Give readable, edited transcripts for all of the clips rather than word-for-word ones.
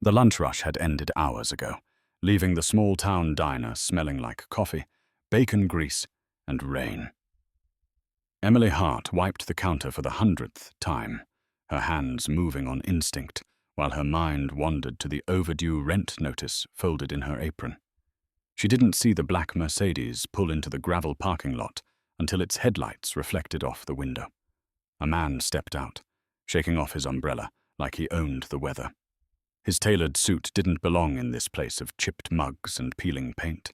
The lunch rush had ended hours ago, leaving the small-town diner smelling like coffee, bacon grease, and rain. Emily Hart wiped the counter for the 100th time, her hands moving on instinct, while her mind wandered to the overdue rent notice folded in her apron. She didn't see the black Mercedes pull into the gravel parking lot until its headlights reflected off the window. A man stepped out, shaking off his umbrella like he owned the weather. His tailored suit didn't belong in this place of chipped mugs and peeling paint.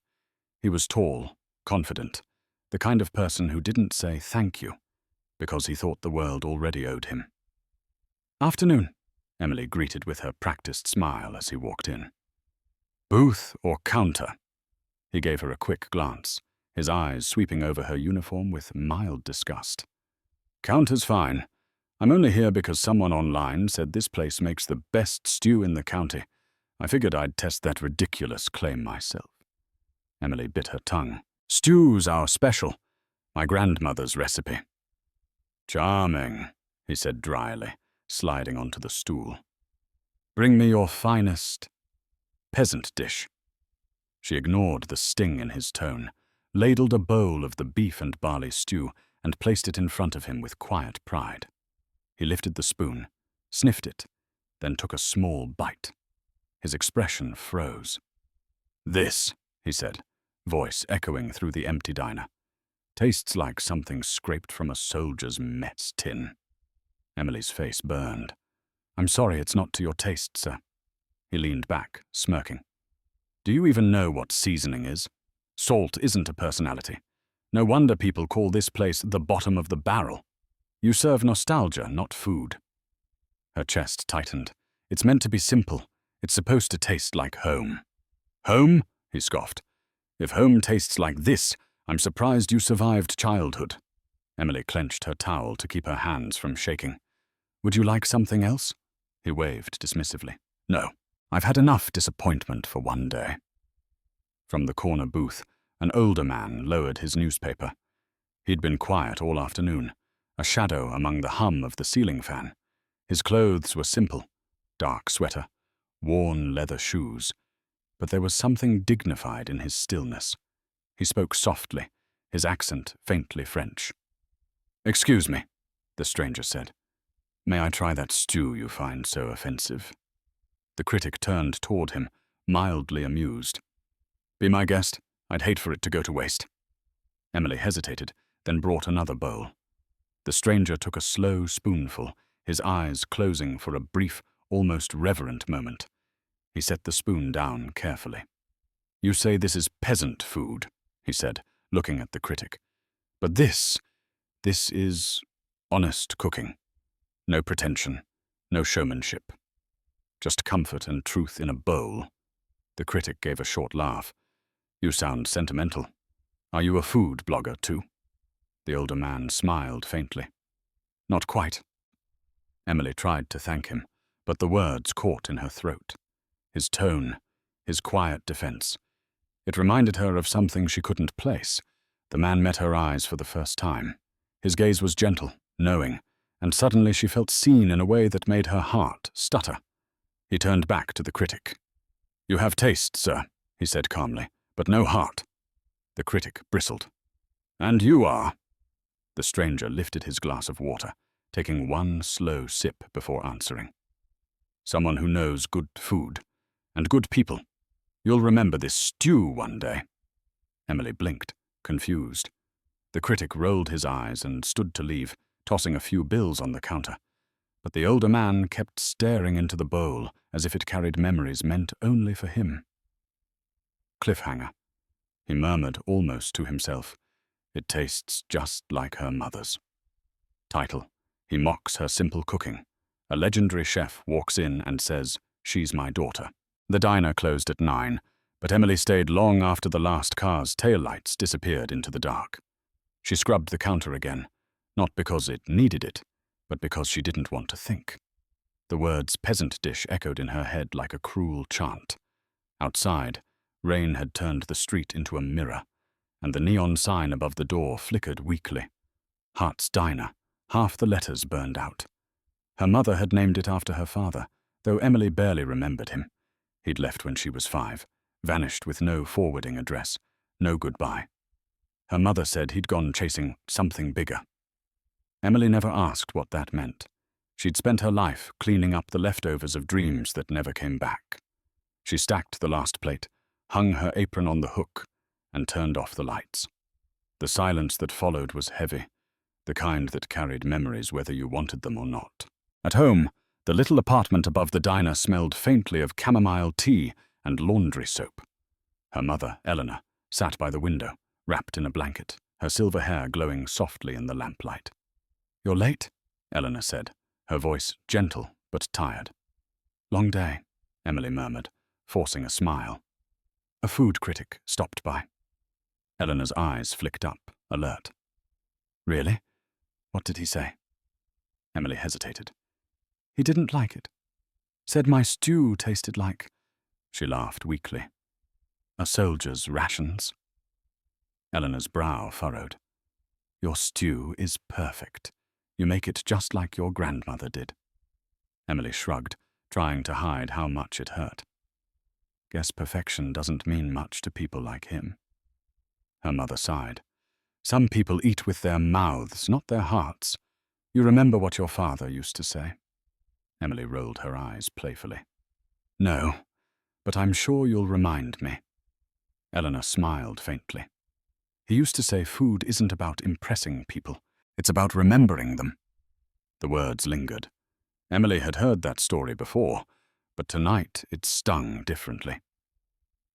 He was tall, confident, the kind of person who didn't say thank you because he thought the world already owed him. "Afternoon," Emily greeted with her practiced smile as he walked in. "Booth or counter?" He gave her a quick glance, his eyes sweeping over her uniform with mild disgust. "Counter's fine. I'm only here because someone online said this place makes the best stew in the county. I figured I'd test that ridiculous claim myself." Emily bit her tongue. "Stew's our special. My grandmother's recipe." "Charming," he said dryly, sliding onto the stool. "Bring me your finest peasant dish." She ignored the sting in his tone, ladled a bowl of the beef and barley stew, and placed it in front of him with quiet pride. He lifted the spoon, sniffed it, then took a small bite. His expression froze. "This," he said, voice echoing through the empty diner, "tastes like something scraped from a soldier's mess tin." Emily's face burned. "I'm sorry it's not to your taste, sir." He leaned back, smirking. "Do you even know what seasoning is? Salt isn't a personality. No wonder people call this place the bottom of the barrel. You serve nostalgia, not food." Her chest tightened. "It's meant to be simple. It's supposed to taste like home." "Home?" he scoffed. "If home tastes like this, I'm surprised you survived childhood." Emily clenched her towel to keep her hands from shaking. "Would you like something else?" He waved dismissively. "No. I've had enough disappointment for one day." From the corner booth, an older man lowered his newspaper. He'd been quiet all afternoon, a shadow among the hum of the ceiling fan. His clothes were simple, dark sweater, worn leather shoes, but there was something dignified in his stillness. He spoke softly, his accent faintly French. "Excuse me," the stranger said. "May I try that stew you find so offensive?" The critic turned toward him, mildly amused. "Be my guest. I'd hate for it to go to waste." Emily hesitated, then brought another bowl. The stranger took a slow spoonful, his eyes closing for a brief, almost reverent moment. He set the spoon down carefully. "You say this is peasant food," he said, looking at the critic. "But this is honest cooking. No pretension, no showmanship. Just comfort and truth in a bowl." The critic gave a short laugh. "You sound sentimental. Are you a food blogger too?" The older man smiled faintly. "Not quite." Emily tried to thank him, but the words caught in her throat. His tone, his quiet defense. It reminded her of something she couldn't place. The man met her eyes for the first time. His gaze was gentle, knowing, and suddenly she felt seen in a way that made her heart stutter. He turned back to the critic. "You have taste, sir," he said calmly, "but no heart." The critic bristled. "And you are?" The stranger lifted his glass of water, taking one slow sip before answering. "Someone who knows good food and good people. You'll remember this stew one day." Emily blinked, confused. The critic rolled his eyes and stood to leave, tossing a few bills on the counter. But the older man kept staring into the bowl as if it carried memories meant only for him. "Cliffhanger," he murmured almost to himself. "It tastes just like her mother's." Title: He mocks her simple cooking. A legendary chef walks in and says, "She's my daughter." The diner closed at 9, but Emily stayed long after the last car's taillights disappeared into the dark. She scrubbed the counter again, not because it needed it, but because she didn't want to think. The words peasant dish echoed in her head like a cruel chant. Outside, rain had turned the street into a mirror, and the neon sign above the door flickered weakly. Hart's Diner, half the letters burned out. Her mother had named it after her father, though Emily barely remembered him. He'd left when she was 5, vanished with no forwarding address, no goodbye. Her mother said he'd gone chasing something bigger. Emily never asked what that meant. She'd spent her life cleaning up the leftovers of dreams that never came back. She stacked the last plate, hung her apron on the hook, and turned off the lights. The silence that followed was heavy, the kind that carried memories whether you wanted them or not. At home, the little apartment above the diner smelled faintly of chamomile tea and laundry soap. Her mother, Eleanor, sat by the window, wrapped in a blanket, her silver hair glowing softly in the lamplight. "You're late," Eleanor said, her voice gentle but tired. "Long day," Emily murmured, forcing a smile. A food critic stopped by. Eleanor's eyes flicked up, alert. "Really? What did he say?" Emily hesitated. "He didn't like it. Said my stew tasted like—" She laughed weakly. "A soldier's rations." Eleanor's brow furrowed. "Your stew is perfect. You make it just like your grandmother did." Emily shrugged, trying to hide how much it hurt. "Guess perfection doesn't mean much to people like him." Her mother sighed. "Some people eat with their mouths, not their hearts. You remember what your father used to say?" Emily rolled her eyes playfully. "No, but I'm sure you'll remind me." Eleanor smiled faintly. "He used to say food isn't about impressing people. It's about remembering them." The words lingered. Emily had heard that story before, but tonight it stung differently.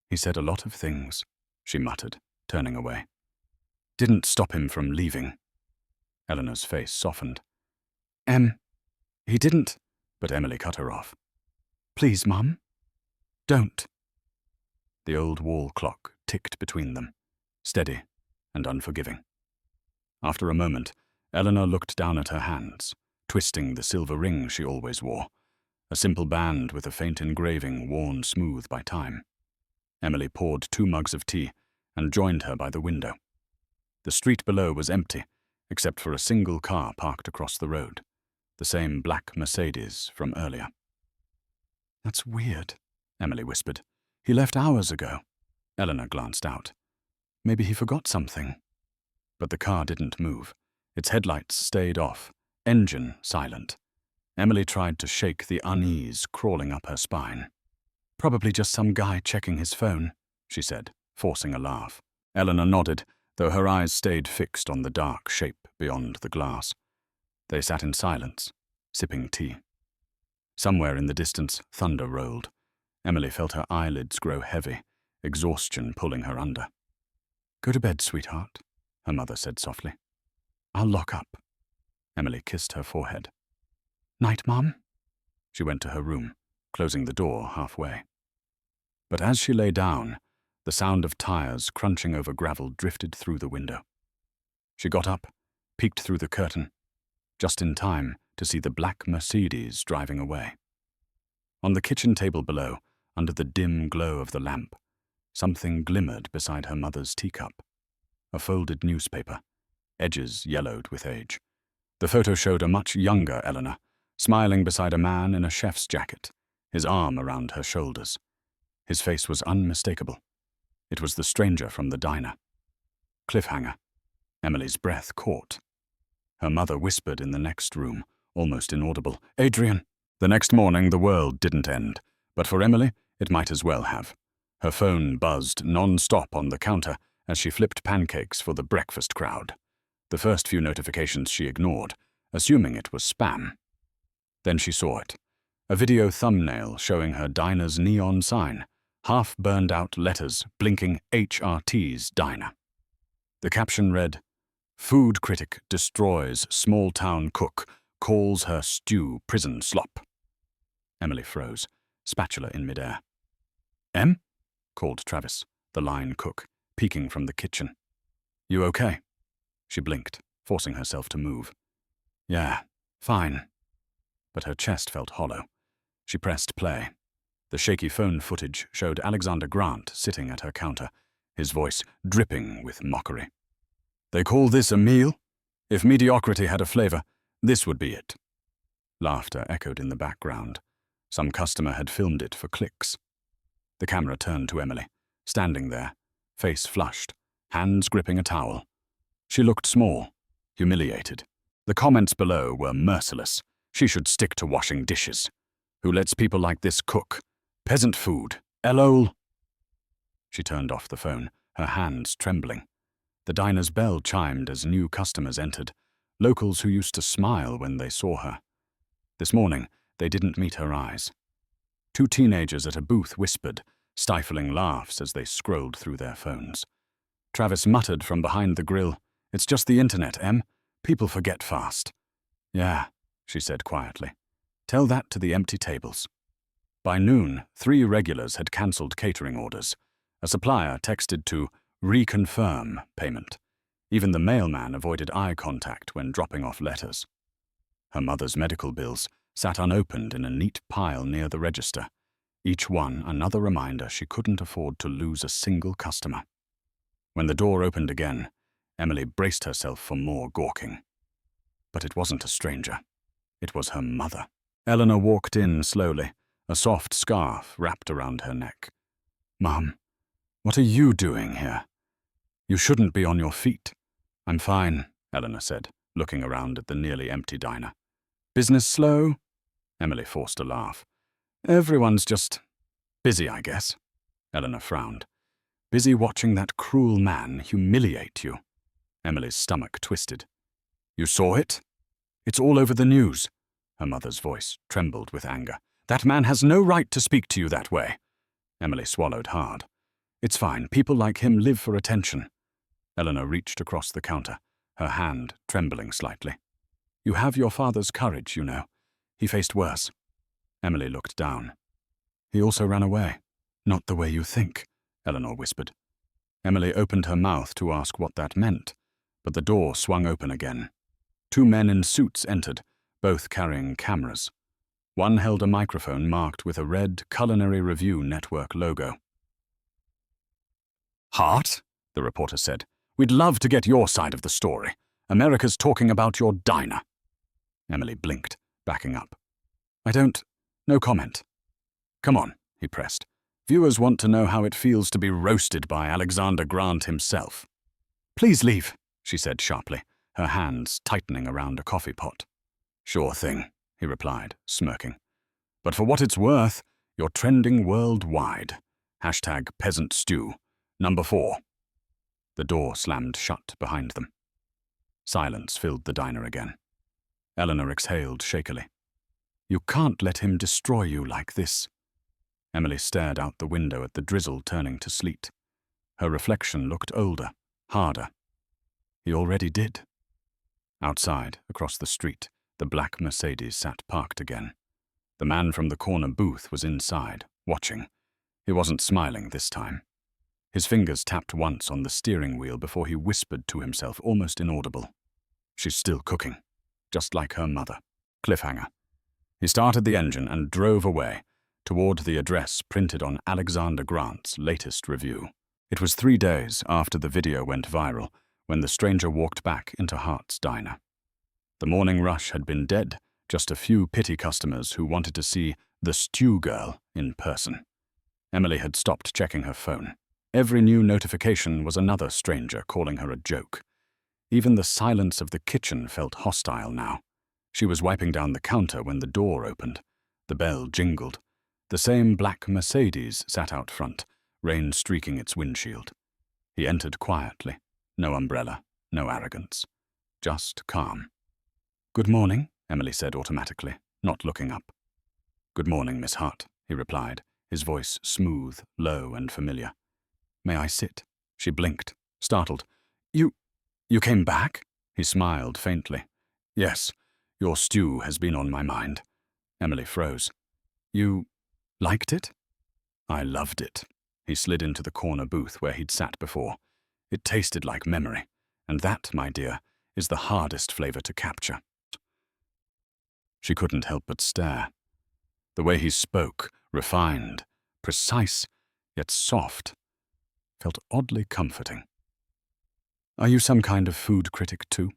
"He said a lot of things," she muttered, turning away. "Didn't stop him from leaving." Eleanor's face softened. He didn't," but Emily cut her off. "Please, Mum. Don't." The old wall clock ticked between them, steady and unforgiving. After a moment, Eleanor looked down at her hands, twisting the silver ring she always wore, a simple band with a faint engraving worn smooth by time. Emily poured 2 mugs of tea and joined her by the window. The street below was empty, except for a single car parked across the road, the same black Mercedes from earlier. "That's weird," Emily whispered. "He left hours ago." Eleanor glanced out. "Maybe he forgot something." But the car didn't move. Its headlights stayed off, engine silent. Emily tried to shake the unease crawling up her spine. "Probably just some guy checking his phone," she said, forcing a laugh. Eleanor nodded, though her eyes stayed fixed on the dark shape beyond the glass. They sat in silence, sipping tea. Somewhere in the distance, thunder rolled. Emily felt her eyelids grow heavy, exhaustion pulling her under. "Go to bed, sweetheart," her mother said softly. "I'll lock up." Emily kissed her forehead. "Night, Mum." She went to her room, closing the door halfway. But as she lay down, the sound of tires crunching over gravel drifted through the window. She got up, peeked through the curtain, just in time to see the black Mercedes driving away. On the kitchen table below, under the dim glow of the lamp, something glimmered beside her mother's teacup. A folded newspaper, edges yellowed with age. The photo showed a much younger Eleanor, smiling beside a man in a chef's jacket, his arm around her shoulders. His face was unmistakable. It was the stranger from the diner. Cliffhanger. Emily's breath caught. Her mother whispered in the next room, almost inaudible, "Adrian." The next morning the world didn't end, but for Emily it might as well have. Her phone buzzed non-stop on the counter as she flipped pancakes for the breakfast crowd. The first few notifications she ignored, assuming it was spam. Then she saw it. A video thumbnail showing her diner's neon sign, half-burned-out letters blinking HRT's diner. The caption read, "Food critic destroys small-town cook, calls her stew prison slop." Emily froze, spatula in midair. "Em?" called Travis, the line cook, peeking from the kitchen. "You okay?" She blinked, forcing herself to move. "Yeah, fine." But her chest felt hollow. She pressed play. The shaky phone footage showed Alexander Grant sitting at her counter, his voice dripping with mockery. "They call this a meal? If mediocrity had a flavor, this would be it." Laughter echoed in the background. Some customer had filmed it for clicks. The camera turned to Emily, standing there, face flushed, hands gripping a towel. She looked small, humiliated. The comments below were merciless. She should stick to washing dishes. Who lets people like this cook? Peasant food. LOL. She turned off the phone, her hands trembling. The diner's bell chimed as new customers entered, locals who used to smile when they saw her. This morning, they didn't meet her eyes. Two teenagers at a booth whispered, stifling laughs as they scrolled through their phones. Travis muttered from behind the grill, "It's just the internet, Em. People forget fast." "Yeah," she said quietly. "Tell that to the empty tables." By noon, 3 regulars had cancelled catering orders. A supplier texted to reconfirm payment. Even the mailman avoided eye contact when dropping off letters. Her mother's medical bills sat unopened in a neat pile near the register, each one another reminder she couldn't afford to lose a single customer. When the door opened again, Emily braced herself for more gawking. But it wasn't a stranger. It was her mother. Eleanor walked in slowly, a soft scarf wrapped around her neck. "Mum, what are you doing here? You shouldn't be on your feet." "I'm fine," Eleanor said, looking around at the nearly empty diner. "Business slow?" Emily forced a laugh. "Everyone's just busy, I guess." Eleanor frowned. "Busy watching that cruel man humiliate you." Emily's stomach twisted. "You saw it? It's all over the news." Her mother's voice trembled with anger. "That man has no right to speak to you that way." Emily swallowed hard. "It's fine. People like him live for attention." Eleanor reached across the counter, her hand trembling slightly. "You have your father's courage, you know. He faced worse." Emily looked down. "He also ran away. Not the way you think," Eleanor whispered. Emily opened her mouth to ask what that meant, but the door swung open again. 2 men in suits entered, both carrying cameras. One held a microphone marked with a red Culinary Review Network logo. "Hart," the reporter said, "we'd love to get your side of the story. America's talking about your diner." Emily blinked, backing up. No comment." "Come on," he pressed. "Viewers want to know how it feels to be roasted by Alexander Grant himself." "Please leave," she said sharply, her hands tightening around a coffee pot. "Sure thing," he replied, smirking. "But for what it's worth, you're trending worldwide. #peasant stew. Number 4. The door slammed shut behind them. Silence filled the diner again. Eleanor exhaled shakily. "You can't let him destroy you like this." Emily stared out the window at the drizzle turning to sleet. Her reflection looked older, harder. He already did. Outside, across the street, the black Mercedes sat parked again. The man from the corner booth was inside, watching. He wasn't smiling this time. His fingers tapped once on the steering wheel before he whispered to himself, almost inaudible. "She's still cooking, just like her mother." Cliffhanger. He started the engine and drove away, toward the address printed on Alexander Grant's latest review. It was 3 days after the video went viral when the stranger walked back into Hart's diner. The morning rush had been dead, just a few pity customers who wanted to see the stew girl in person. Emily had stopped checking her phone. Every new notification was another stranger calling her a joke. Even the silence of the kitchen felt hostile now. She was wiping down the counter when the door opened. The bell jingled. The same black Mercedes sat out front, rain streaking its windshield. He entered quietly. No umbrella, no arrogance. Just calm. "Good morning," Emily said automatically, not looking up. "Good morning, Miss Hart," he replied, his voice smooth, low, and familiar. "May I sit?" She blinked, startled. You came back?" He smiled faintly. "Yes, your stew has been on my mind." Emily froze. "You liked it?" "I loved it." He slid into the corner booth where he'd sat before. "It tasted like memory, and that, my dear, is the hardest flavor to capture." She couldn't help but stare. The way he spoke, refined, precise, yet soft, felt oddly comforting. "Are you some kind of food critic too?"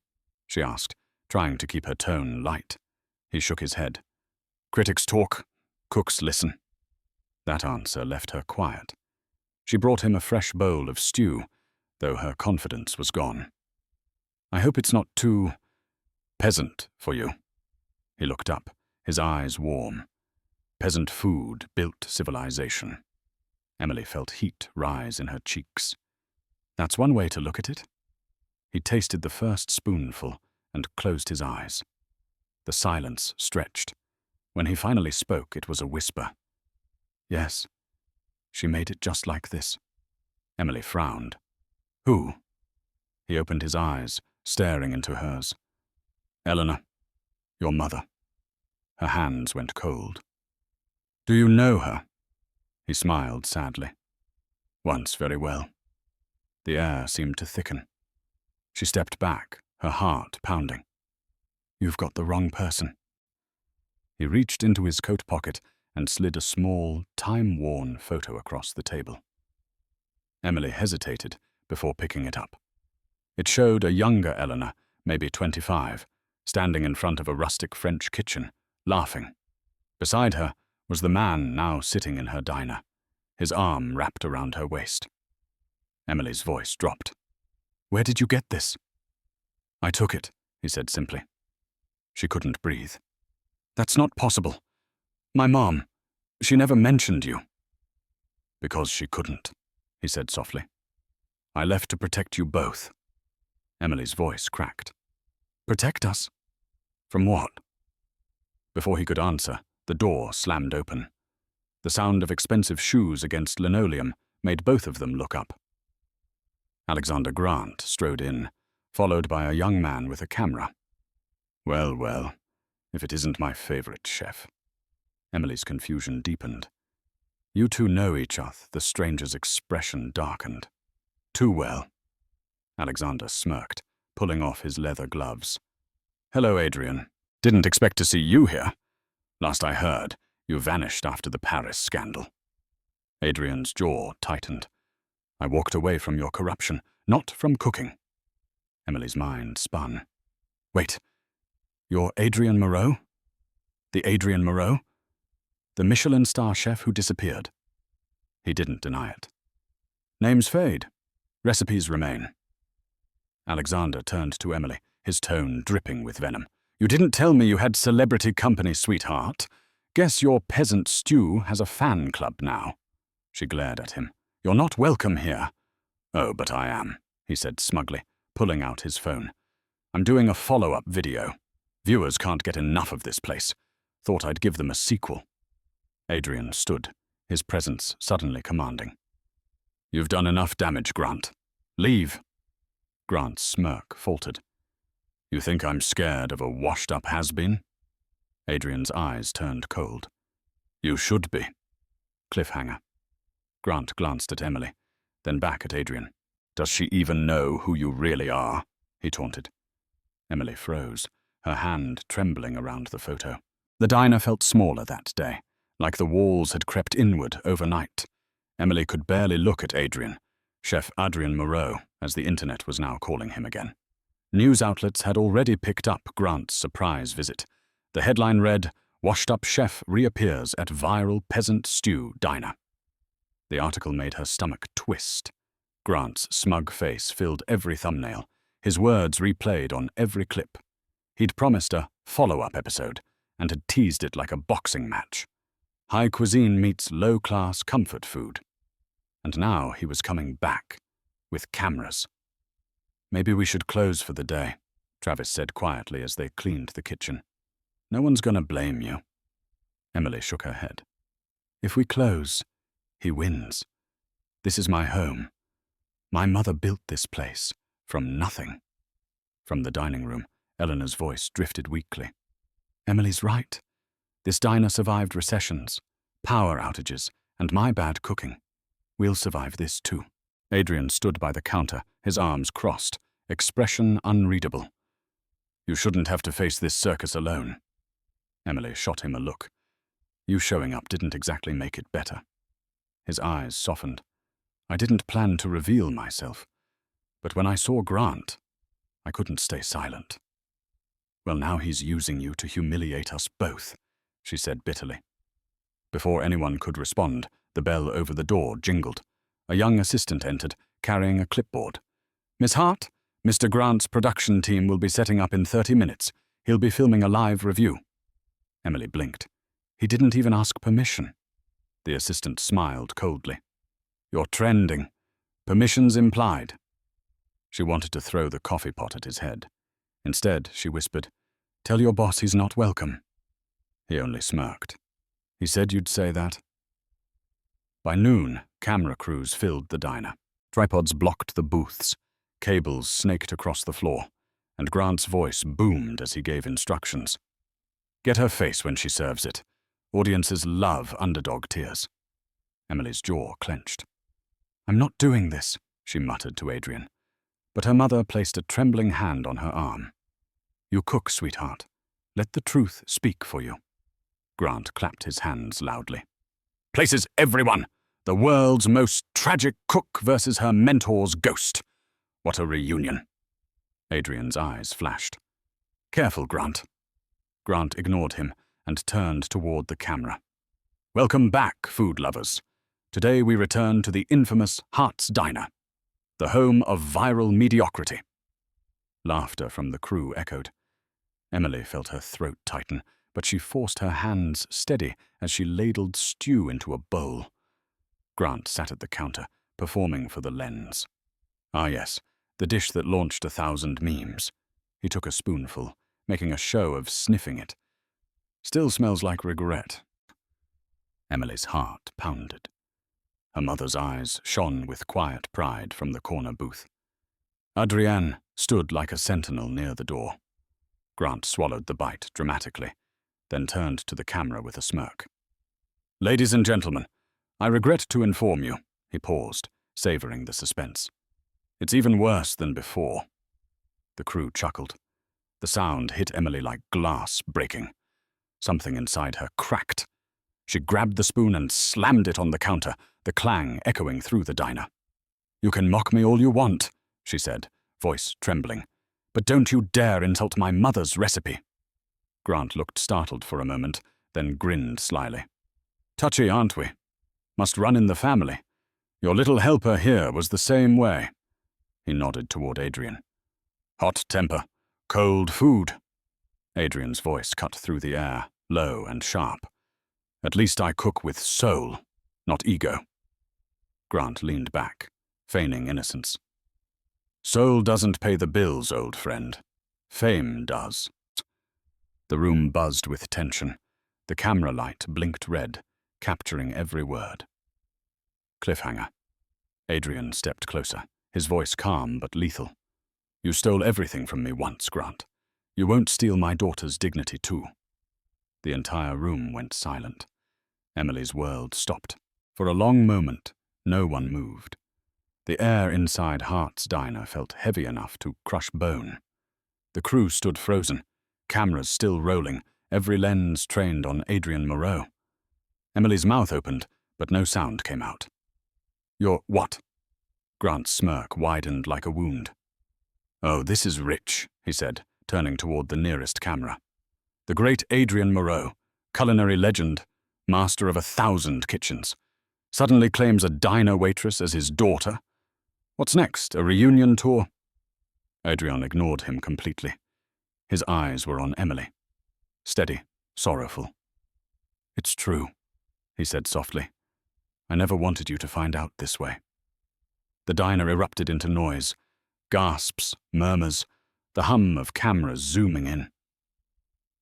she asked, trying to keep her tone light. He shook his head. "Critics talk, cooks listen." That answer left her quiet. She brought him a fresh bowl of stew, though her confidence was gone. I hope it's not too peasant for you. He looked up, his eyes warm. Peasant food built civilization. Emily felt heat rise in her cheeks. That's one way to look at it. He tasted the first spoonful and closed his eyes. The silence stretched. When he finally spoke, it was a whisper. Yes, she made it just like this. Emily frowned. Who? He opened his eyes, staring into hers. Eleanor, your mother. Her hands went cold. Do you know her? He smiled sadly. Once very well. The air seemed to thicken. She stepped back, her heart pounding. You've got the wrong person. He reached into his coat pocket and slid a small, time-worn photo across the table. Emily hesitated before picking it up. It showed a younger Eleanor, maybe 25, standing in front of a rustic French kitchen, laughing. Beside her was the man now sitting in her diner, his arm wrapped around her waist. Emily's voice dropped. Where did you get this? I took it, he said simply. She couldn't breathe. That's not possible. My mom, she never mentioned you. Because she couldn't, he said softly. I left to protect you both. Emily's voice cracked. Protect us? From what? Before he could answer, the door slammed open. The sound of expensive shoes against linoleum made both of them look up. Alexander Grant strode in, followed by a young man with a camera. Well, well, if it isn't my favorite chef. Emily's confusion deepened. You two know each other, the stranger's expression darkened. Too well. Alexander smirked, pulling off his leather gloves. Hello, Adrian. Didn't expect to see you here. Last I heard, you vanished after the Paris scandal. Adrian's jaw tightened. I walked away from your corruption, not from cooking. Emily's mind spun. Wait, you're Adrian Moreau? The Adrian Moreau? The Michelin star chef who disappeared. He didn't deny it. Names fade. Recipes remain. Alexander turned to Emily, his tone dripping with venom. You didn't tell me you had celebrity company, sweetheart. Guess your peasant stew has a fan club now. She glared at him. You're not welcome here. Oh, but I am, he said smugly, pulling out his phone. I'm doing a follow-up video. Viewers can't get enough of this place. Thought I'd give them a sequel. Adrian stood, his presence suddenly commanding. You've done enough damage, Grant. Leave. Grant's smirk faltered. You think I'm scared of a washed-up has-been? Adrian's eyes turned cold. You should be. Cliffhanger. Grant glanced at Emily, then back at Adrian. Does she even know who you really are? He taunted. Emily froze, her hand trembling around the photo. The diner felt smaller that day, like the walls had crept inward overnight. Emily could barely look at Adrian, Chef Adrian Moreau, as the internet was now calling him again. News outlets had already picked up Grant's surprise visit. The headline read, Washed-up chef reappears at viral peasant stew diner. The article made her stomach twist. Grant's smug face filled every thumbnail, his words replayed on every clip. He'd promised a follow-up episode and had teased it like a boxing match. High cuisine meets low-class comfort food. And now he was coming back, with cameras. Maybe we should close for the day, Travis said quietly as they cleaned the kitchen. No one's gonna blame you. Emily shook her head. If we close, he wins. This is my home. My mother built this place, from nothing. From the dining room, Eleanor's voice drifted weakly. Emily's right. This diner survived recessions, power outages, and my bad cooking. We'll survive this too. Adrian stood by the counter, his arms crossed, expression unreadable. You shouldn't have to face this circus alone. Emily shot him a look. You showing up didn't exactly make it better. His eyes softened. I didn't plan to reveal myself, but when I saw Grant, I couldn't stay silent. Well, now he's using you to humiliate us both, she said bitterly. Before anyone could respond, the bell over the door jingled. A young assistant entered, carrying a clipboard. "Miss Hart, Mr. Grant's production team will be setting up in 30 minutes. He'll be filming a live review." Emily blinked. He didn't even ask permission. The assistant smiled coldly. "You're trending. Permission's implied." She wanted to throw the coffee pot at his head. Instead, she whispered, "Tell your boss he's not welcome." He only smirked. "He said you'd say that." By noon, camera crews filled the diner. Tripods blocked the booths, cables snaked across the floor, and Grant's voice boomed as he gave instructions. "Get her face when she serves it. Audiences love underdog tears." Emily's jaw clenched. "I'm not doing this," she muttered to Adrian. But her mother placed a trembling hand on her arm. "You cook, sweetheart. Let the truth speak for you." Grant clapped his hands loudly. "Places everyone! The world's most tragic cook versus her mentor's ghost. What a reunion." Adrian's eyes flashed. "Careful, Grant." Grant ignored him and turned toward the camera. "Welcome back, food lovers. Today we return to the infamous Hart's Diner, the home of viral mediocrity." Laughter from the crew echoed. Emily felt her throat tighten, but she forced her hands steady as she ladled stew into a bowl. Grant sat at the counter, performing for the lens. Ah yes, the dish that launched 1,000 memes. He took a spoonful, making a show of sniffing it. "Still smells like regret." Emily's heart pounded. Her mother's eyes shone with quiet pride from the corner booth. Adrienne stood like a sentinel near the door. Grant swallowed the bite dramatically, then turned to the camera with a smirk. "Ladies and gentlemen, I regret to inform you," he paused, savoring the suspense. "It's even worse than before." The crew chuckled. The sound hit Emily like glass breaking. Something inside her cracked. She grabbed the spoon and slammed it on the counter, the clang echoing through the diner. "You can mock me all you want," she said, voice trembling, "but don't you dare insult my mother's recipe." Grant looked startled for a moment, then grinned slyly. "Touchy, aren't we? Must run in the family. Your little helper here was the same way." He nodded toward Adrian. "Hot temper, cold food." Adrian's voice cut through the air, low and sharp. "At least I cook with soul, not ego." Grant leaned back, feigning innocence. "Soul doesn't pay the bills, old friend. Fame does." The room buzzed with tension. The camera light blinked red, capturing every word. Cliffhanger. Adrian stepped closer, his voice calm but lethal. "You stole everything from me once, Grant. You won't steal my daughter's dignity too." The entire room went silent. Emily's world stopped. For a long moment, no one moved. The air inside Hart's Diner felt heavy enough to crush bone. The crew stood frozen, cameras still rolling, every lens trained on Adrian Moreau. Emily's mouth opened, but no sound came out. "You're what?" Grant's smirk widened like a wound. "Oh, this is rich," he said, turning toward the nearest camera. "The great Adrian Moreau, culinary legend, master of 1,000 kitchens, suddenly claims a diner waitress as his daughter. What's next, a reunion tour?" Adrian ignored him completely. His eyes were on Emily. Steady, sorrowful. "It's true," he said softly. "I never wanted you to find out this way." The diner erupted into noise. Gasps, murmurs, the hum of cameras zooming in.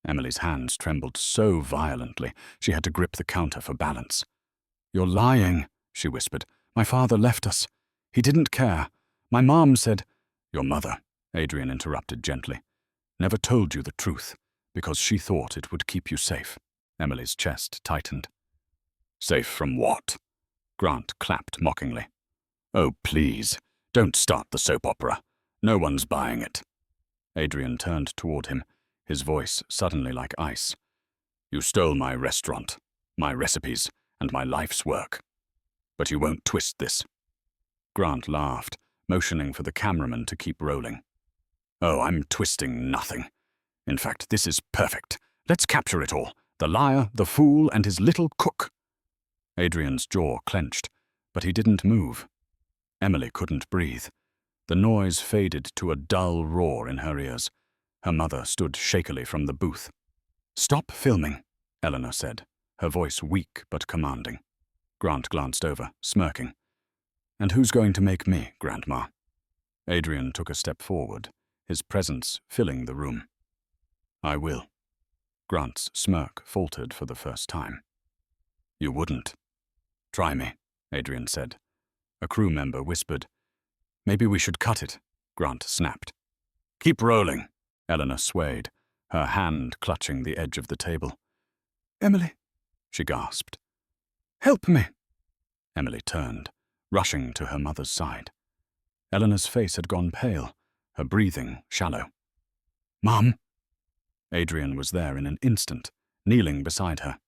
Emily's hands trembled so violently she had to grip the counter for balance. "You're lying," she whispered. "My father left us. He didn't care. My mom said—" "Your mother," Adrian interrupted gently, "never told you the truth because she thought it would keep you safe." Emily's chest tightened. "Safe from what?" Grant clapped mockingly. "Oh, please, don't start the soap opera. No one's buying it." Adrian turned toward him, his voice suddenly like ice. "You stole my restaurant, my recipes, and my life's work. But you won't twist this." Grant laughed, motioning for the cameraman to keep rolling. "Oh, I'm twisting nothing. In fact, this is perfect. Let's capture it all. The liar, the fool, and his little cook." Adrian's jaw clenched, but he didn't move. Emily couldn't breathe. The noise faded to a dull roar in her ears. Her mother stood shakily from the booth. "Stop filming," Eleanor said, her voice weak but commanding. Grant glanced over, smirking. "And who's going to make me, Grandma?" Adrian took a step forward, his presence filling the room. "I will." Grant's smirk faltered for the first time. "You wouldn't." "Try me," Adrian said. A crew member whispered. "Maybe we should cut it," Grant snapped. "Keep rolling," Eleanor swayed, her hand clutching the edge of the table. "Emily," she gasped. "Help me." Emily turned, rushing to her mother's side. Eleanor's face had gone pale, her breathing shallow. "Mom?" Adrian was there in an instant, kneeling beside her.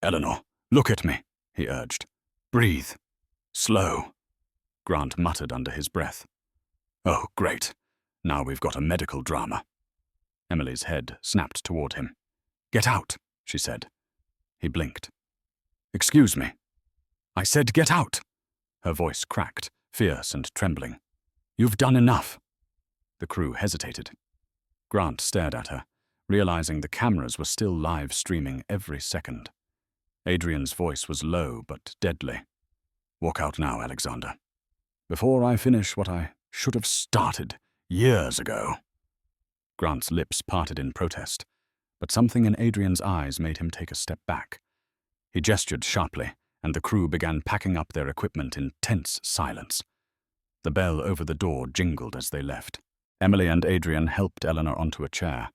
"Eleanor, look at me," he urged. "Breathe. Slow." Grant muttered under his breath. "Oh, great. Now we've got a medical drama." Emily's head snapped toward him. "Get out," she said. He blinked. "Excuse me." "I said get out." Her voice cracked, fierce and trembling. "You've done enough." The crew hesitated. Grant stared at her, realizing the cameras were still live streaming every second. Adrian's voice was low but deadly. "Walk out now, Alexander. Before I finish what I should have started years ago." Grant's lips parted in protest, but something in Adrian's eyes made him take a step back. He gestured sharply, and the crew began packing up their equipment in tense silence. The bell over the door jingled as they left. Emily and Adrian helped Eleanor onto a chair.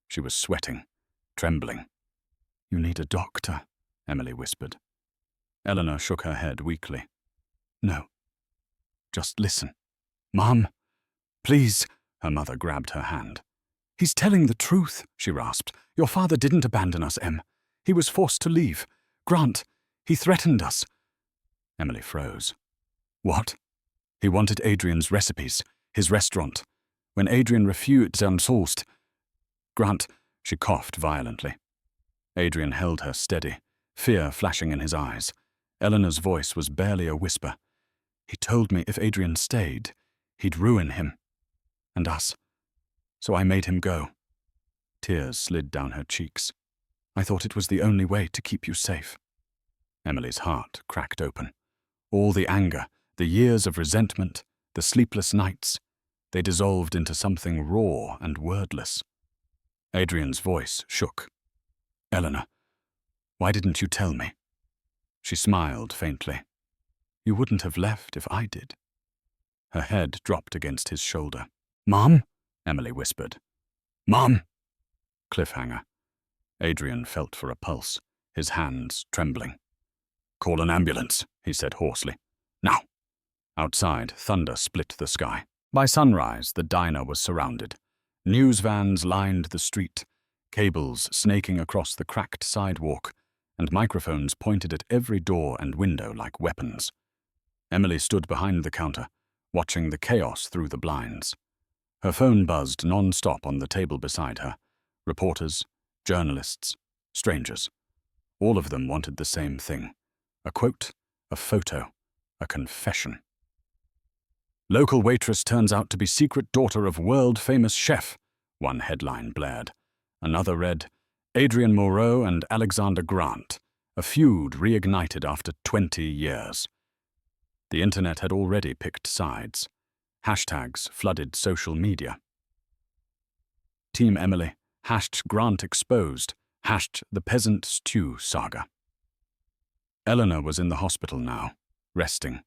She was sweating, trembling. "You need a doctor," Emily whispered. Eleanor shook her head weakly. "No. Just listen." "Mom, please." Her mother grabbed her hand. "He's telling the truth," she rasped. "Your father didn't abandon us, Em. He was forced to leave. Grant, he threatened us." Emily froze. "What?" "He wanted Adrian's recipes, his restaurant. When Adrian refused unsourced." "Grant," she coughed violently. Adrian held her steady, fear flashing in his eyes. Eleanor's voice was barely a whisper. "He told me if Adrian stayed, he'd ruin him. And us. So I made him go." Tears slid down her cheeks. "I thought it was the only way to keep you safe." Emily's heart cracked open. All the anger, the years of resentment, the sleepless nights, they dissolved into something raw and wordless. Adrian's voice shook. "Eleanor, why didn't you tell me?" She smiled faintly. "You wouldn't have left if I did." Her head dropped against his shoulder. "Mom?" Emily whispered. "Mom!" Cliffhanger. Adrian felt for a pulse, his hands trembling. "Call an ambulance," he said hoarsely. "Now!" Outside, thunder split the sky. By sunrise, the diner was surrounded. News vans lined the street, cables snaking across the cracked sidewalk, and microphones pointed at every door and window like weapons. Emily stood behind the counter, watching the chaos through the blinds. Her phone buzzed non-stop on the table beside her. Reporters, journalists, strangers. All of them wanted the same thing. A quote, a photo, a confession. "Local waitress turns out to be secret daughter of world-famous chef," one headline blared. Another read, "Adrian Moreau and Alexander Grant, a feud reignited after 20 years." The internet had already picked sides. Hashtags flooded social media. Team Emily hashed Grant exposed, hashed the peasant stew saga. Eleanor was in the hospital now, resting,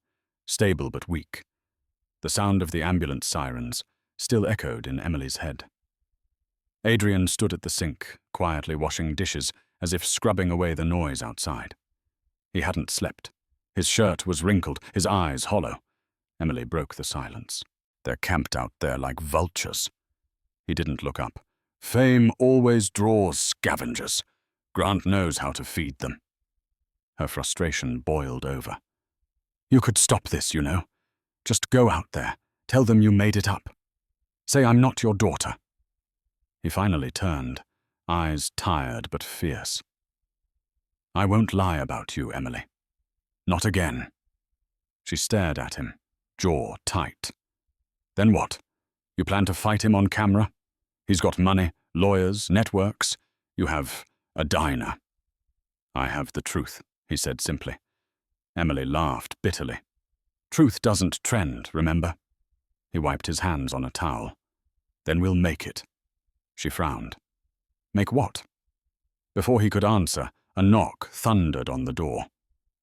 stable but weak. The sound of the ambulance sirens still echoed in Emily's head. Adrian stood at the sink, quietly washing dishes as if scrubbing away the noise outside. He hadn't slept. His shirt was wrinkled, his eyes hollow. Emily broke the silence. "They're camped out there like vultures." He didn't look up. "Fame always draws scavengers. Grant knows how to feed them." Her frustration boiled over. "You could stop this, you know. Just go out there. Tell them you made it up. Say I'm not your daughter." He finally turned, eyes tired but fierce. "I won't lie about you, Emily. Not again. She stared at him, jaw tight. Then what? You plan to fight him on camera? He's got money, lawyers, networks. You have a diner. I have the truth, he said simply. Emily laughed bitterly. Truth doesn't trend, remember? He wiped his hands on a towel. Then we'll make it. She frowned. Make what? Before he could answer, a knock thundered on the door.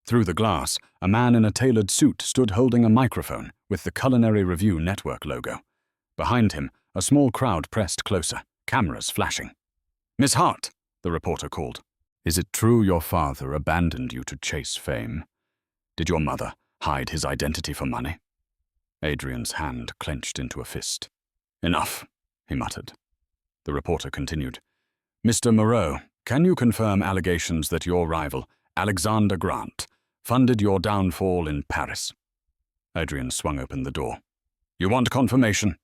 Through the glass, a man in a tailored suit stood holding a microphone with the Culinary Review Network logo. Behind him, a small crowd pressed closer, cameras flashing. Miss Hart, the reporter called. Is it true your father abandoned you to chase fame? Did your mother hide his identity for money? Adrian's hand clenched into a fist. Enough, he muttered. The reporter continued. Mr. Moreau, can you confirm allegations that your rival, Alexander Grant, funded your downfall in Paris? Adrian swung open the door. You want confirmation?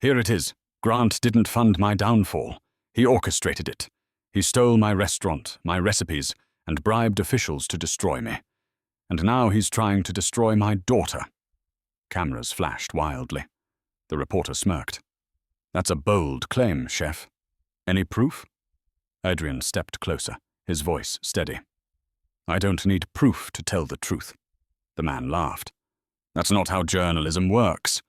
Here it is. Grant didn't fund my downfall. He orchestrated it. He stole my restaurant, my recipes, and bribed officials to destroy me. And now he's trying to destroy my daughter. Cameras flashed wildly. The reporter smirked. That's a bold claim, Chef. Any proof? Adrian stepped closer, his voice steady. I don't need proof to tell the truth. The man laughed. That's not how journalism works.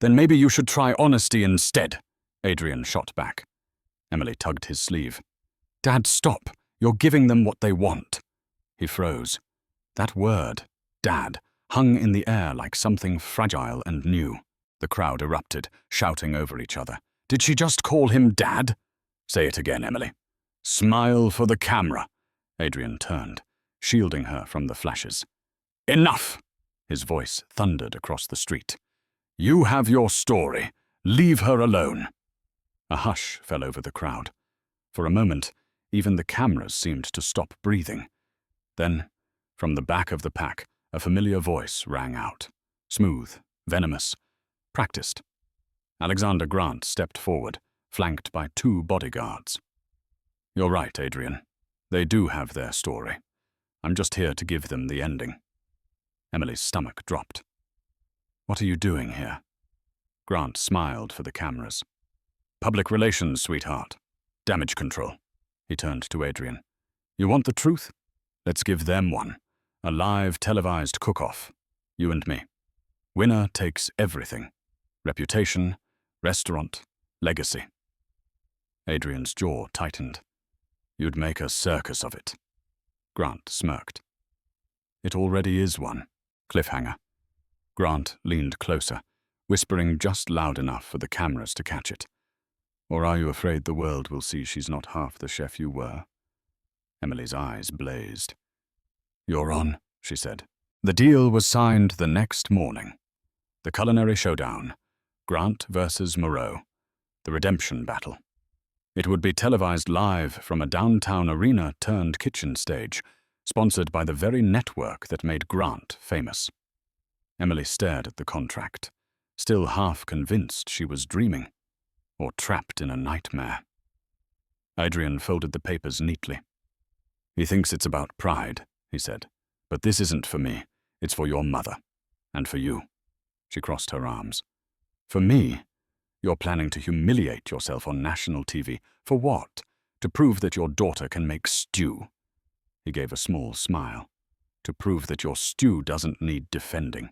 Then maybe you should try honesty instead, Adrian shot back. Emily tugged his sleeve. Dad, stop. You're giving them what they want. He froze. That word, Dad, hung in the air like something fragile and new. The crowd erupted, shouting over each other. Did she just call him Dad? Say it again, Emily. Smile for the camera. Adrian turned, shielding her from the flashes. Enough! His voice thundered across the street. You have your story. Leave her alone. A hush fell over the crowd. For a moment, even the cameras seemed to stop breathing. Then, from the back of the pack, a familiar voice rang out. Smooth, venomous, practiced. Alexander Grant stepped forward, flanked by 2 bodyguards. You're right, Adrian. They do have their story. I'm just here to give them the ending. Emily's stomach dropped. What are you doing here? Grant smiled for the cameras. Public relations, sweetheart. Damage control. He turned to Adrian. You want the truth? Let's give them one. A live televised cook-off. You and me. Winner takes everything. Reputation, restaurant, legacy. Adrian's jaw tightened. You'd make a circus of it. Grant smirked. It already is one. Cliffhanger. Grant leaned closer, whispering just loud enough for the cameras to catch it. Or are you afraid the world will see she's not half the chef you were? Emily's eyes blazed. You're on, she said. The deal was signed the next morning. The culinary showdown. Grant versus Moreau. The redemption battle. It would be televised live from a downtown arena-turned-kitchen stage, sponsored by the very network that made Grant famous. Emily stared at the contract, still half convinced she was dreaming, or trapped in a nightmare. Adrian folded the papers neatly. He thinks it's about pride, he said, but this isn't for me. It's for your mother. And for you. She crossed her arms. For me? You're planning to humiliate yourself on national TV. For what? To prove that your daughter can make stew. He gave a small smile. To prove that your stew doesn't need defending.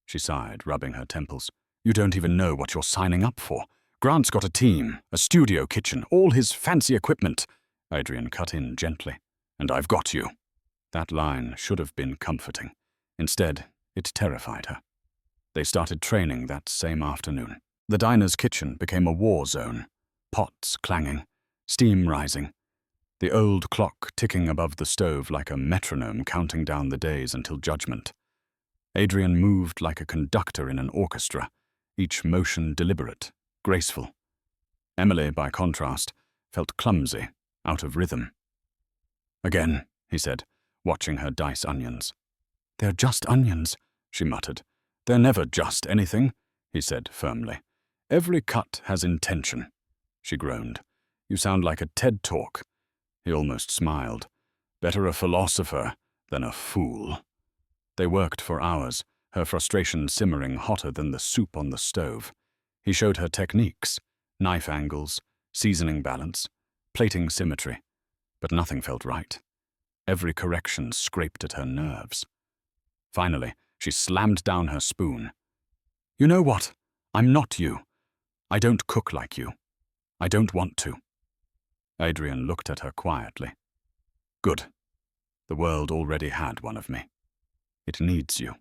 She sighed, rubbing her temples. You don't even know what you're signing up for. Grant's got a team, a studio kitchen, all his fancy equipment. Adrian cut in gently. And I've got you. That line should have been comforting. Instead, it terrified her. They started training that same afternoon. The diner's kitchen became a war zone. Pots clanging, steam rising. The old clock ticking above the stove like a metronome counting down the days until judgment. Adrian moved like a conductor in an orchestra, each motion deliberate, graceful. Emily, by contrast, felt clumsy, out of rhythm. Again, he said, watching her dice onions. They're just onions, she muttered. They're never just anything, he said firmly. Every cut has intention. She groaned. You sound like a TED talk. He almost smiled. Better a philosopher than a fool. They worked for hours, her frustration simmering hotter than the soup on the stove. He showed her techniques, knife angles, seasoning balance, plating symmetry, but nothing felt right. Every correction scraped at her nerves. Finally, she slammed down her spoon. "You know what? I'm not you. I don't cook like you. I don't want to." Adrian looked at her quietly. "Good. The world already had one of me. It needs you."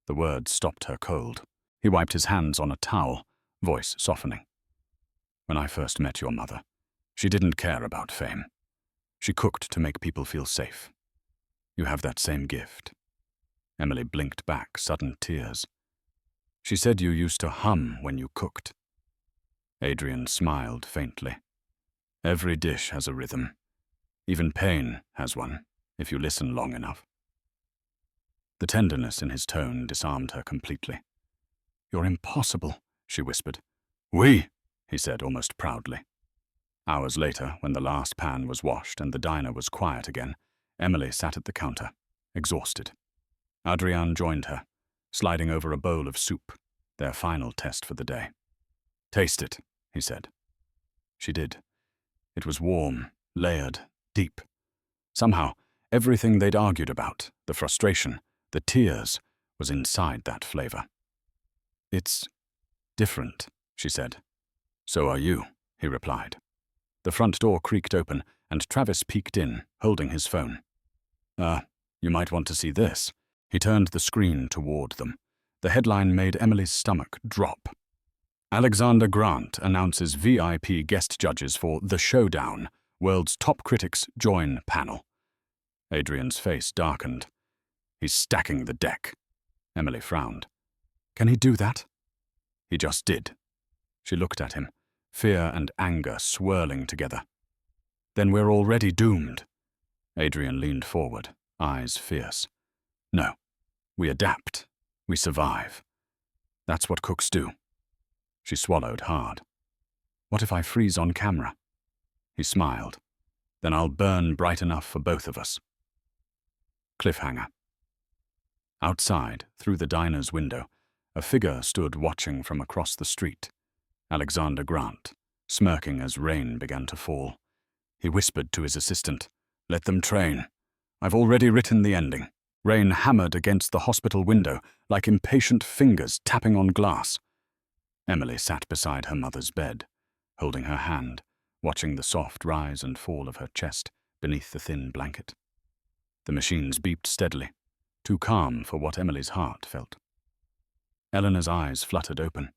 The words stopped her cold. He wiped his hands on a towel, voice softening. "When I first met your mother, she didn't care about fame. She cooked to make people feel safe. You have that same gift." Emily blinked back, sudden tears. "She said you used to hum when you cooked." Adrian smiled faintly. "Every dish has a rhythm. Even pain has one, if you listen long enough." The tenderness in his tone disarmed her completely. "You're impossible," she whispered. "Oui," he said almost proudly. Hours later, when the last pan was washed and the diner was quiet again, Emily sat at the counter, exhausted. Adrian joined her, sliding over a bowl of soup, their final test for the day. "Taste it," he said. She did. It was warm, layered, deep. Somehow, everything they'd argued about, the frustration, the tears, was inside that flavor. "It's different," she said. "So are you," he replied. The front door creaked open, and Travis peeked in, holding his phone. You might want to see this." He turned the screen toward them. The headline made Emily's stomach drop. "Alexander Grant announces VIP guest judges for The Showdown, World's Top Critics Join Panel." Adrian's face darkened. "He's stacking the deck." Emily frowned. "Can he do that?" "He just did." She looked at him, fear and anger swirling together. "Then we're already doomed." Adrian leaned forward, eyes fierce. "No, we adapt. We survive. That's what cooks do." She swallowed hard. "What if I freeze on camera?" He smiled. "Then I'll burn bright enough for both of us." Cliffhanger. Outside, through the diner's window, a figure stood watching from across the street. Alexander Grant, smirking as rain began to fall. He whispered to his assistant, "Let them train. I've already written the ending." Rain hammered against the hospital window like impatient fingers tapping on glass. Emily sat beside her mother's bed, holding her hand, watching the soft rise and fall of her chest beneath the thin blanket. The machines beeped steadily, too calm for what Emily's heart felt. Eleanor's eyes fluttered open.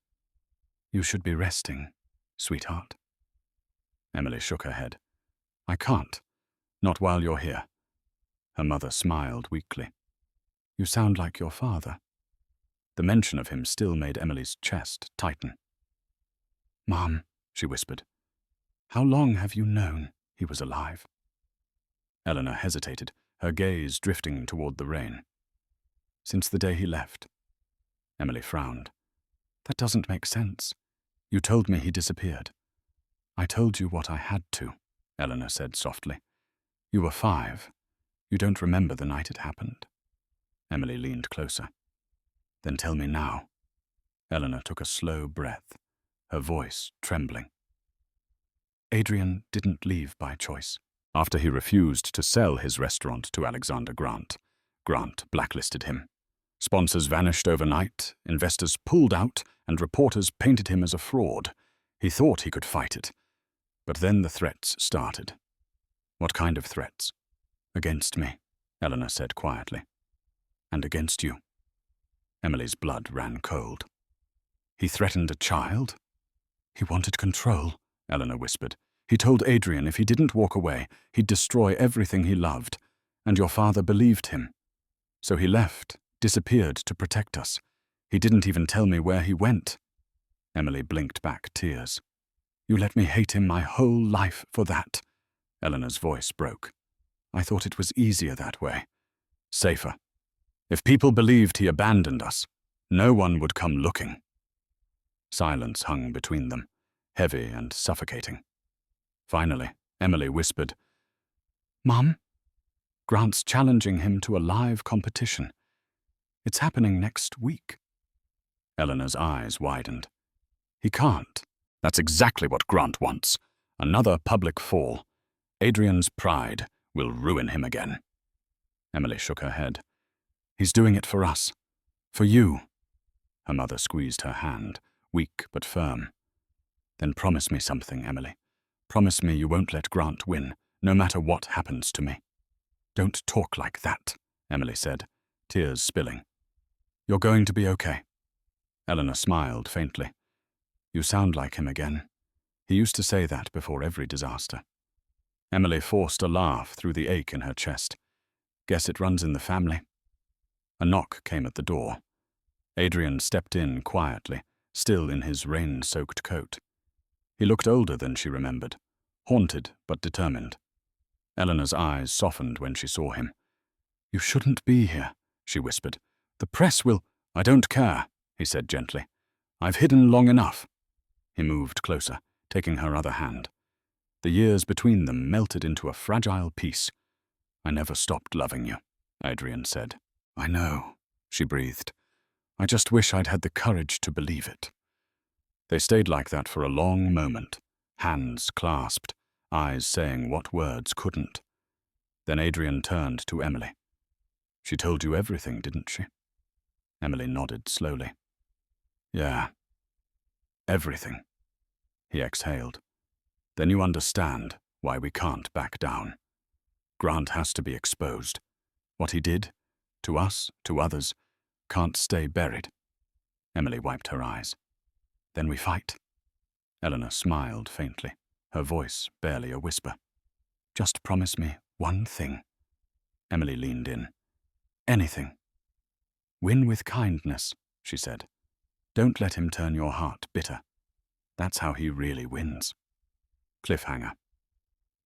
"You should be resting, sweetheart." Emily shook her head. "I can't. Not while you're here." Her mother smiled weakly. "You sound like your father." The mention of him still made Emily's chest tighten. "Mom," she whispered, "how long have you known he was alive?" Eleanor hesitated, her gaze drifting toward the rain. "Since the day he left." Emily frowned. "That doesn't make sense. You told me he disappeared." "I told you what I had to," Eleanor said softly. "You were 5. You don't remember the night it happened." Emily leaned closer. "Then tell me now." Eleanor took a slow breath, her voice trembling. "Adrian didn't leave by choice." After he refused to sell his restaurant to Alexander Grant, Grant blacklisted him. Sponsors vanished overnight, investors pulled out, and reporters painted him as a fraud. He thought he could fight it. But then the threats started. "What kind of threats?" "Against me," Eleanor said quietly. "And against you." Emily's blood ran cold. "He threatened a child?" "He wanted control," Eleanor whispered. "He told Adrian if he didn't walk away, he'd destroy everything he loved. And your father believed him. So he left, disappeared to protect us. He didn't even tell me where he went." Emily blinked back tears. "You let me hate him my whole life for that." Eleanor's voice broke. "I thought it was easier that way. Safer. If people believed he abandoned us, no one would come looking." Silence hung between them, heavy and suffocating. Finally, Emily whispered, "Mom, Grant's challenging him to a live competition. It's happening next week. Eleanor's eyes widened. He can't. That's exactly what Grant wants. Another public fall. Adrian's pride will ruin him again. Emily shook her head. He's doing it for us. For you. Her mother squeezed her hand, weak but firm. Then promise me something, Emily. Promise me you won't let Grant win, no matter what happens to me. Don't talk like that, Emily said, tears spilling. You're going to be okay. Eleanor smiled faintly. You sound like him again. He used to say that before every disaster. Emily forced a laugh through the ache in her chest. Guess it runs in the family. A knock came at the door. Adrian stepped in quietly, still in his rain-soaked coat. He looked older than she remembered, haunted but determined. Eleanor's eyes softened when she saw him. You shouldn't be here, she whispered. The press will— I don't care, he said gently. I've hidden long enough. He moved closer, taking her other hand. The years between them melted into a fragile peace. I never stopped loving you, Adrian said. I know, she breathed. I just wish I'd had the courage to believe it. They stayed like that for a long moment, hands clasped, eyes saying what words couldn't. Then Adrian turned to Emily. She told you everything, didn't she? Emily nodded slowly. Yeah. Everything. He exhaled. Then you understand why we can't back down. Grant has to be exposed. What he did, to us, to others, can't stay buried. Emily wiped her eyes. Then we fight. Eleanor smiled faintly, her voice barely a whisper. Just promise me one thing. Emily leaned in. Anything. Win with kindness, she said. Don't let him turn your heart bitter. That's how he really wins. Cliffhanger.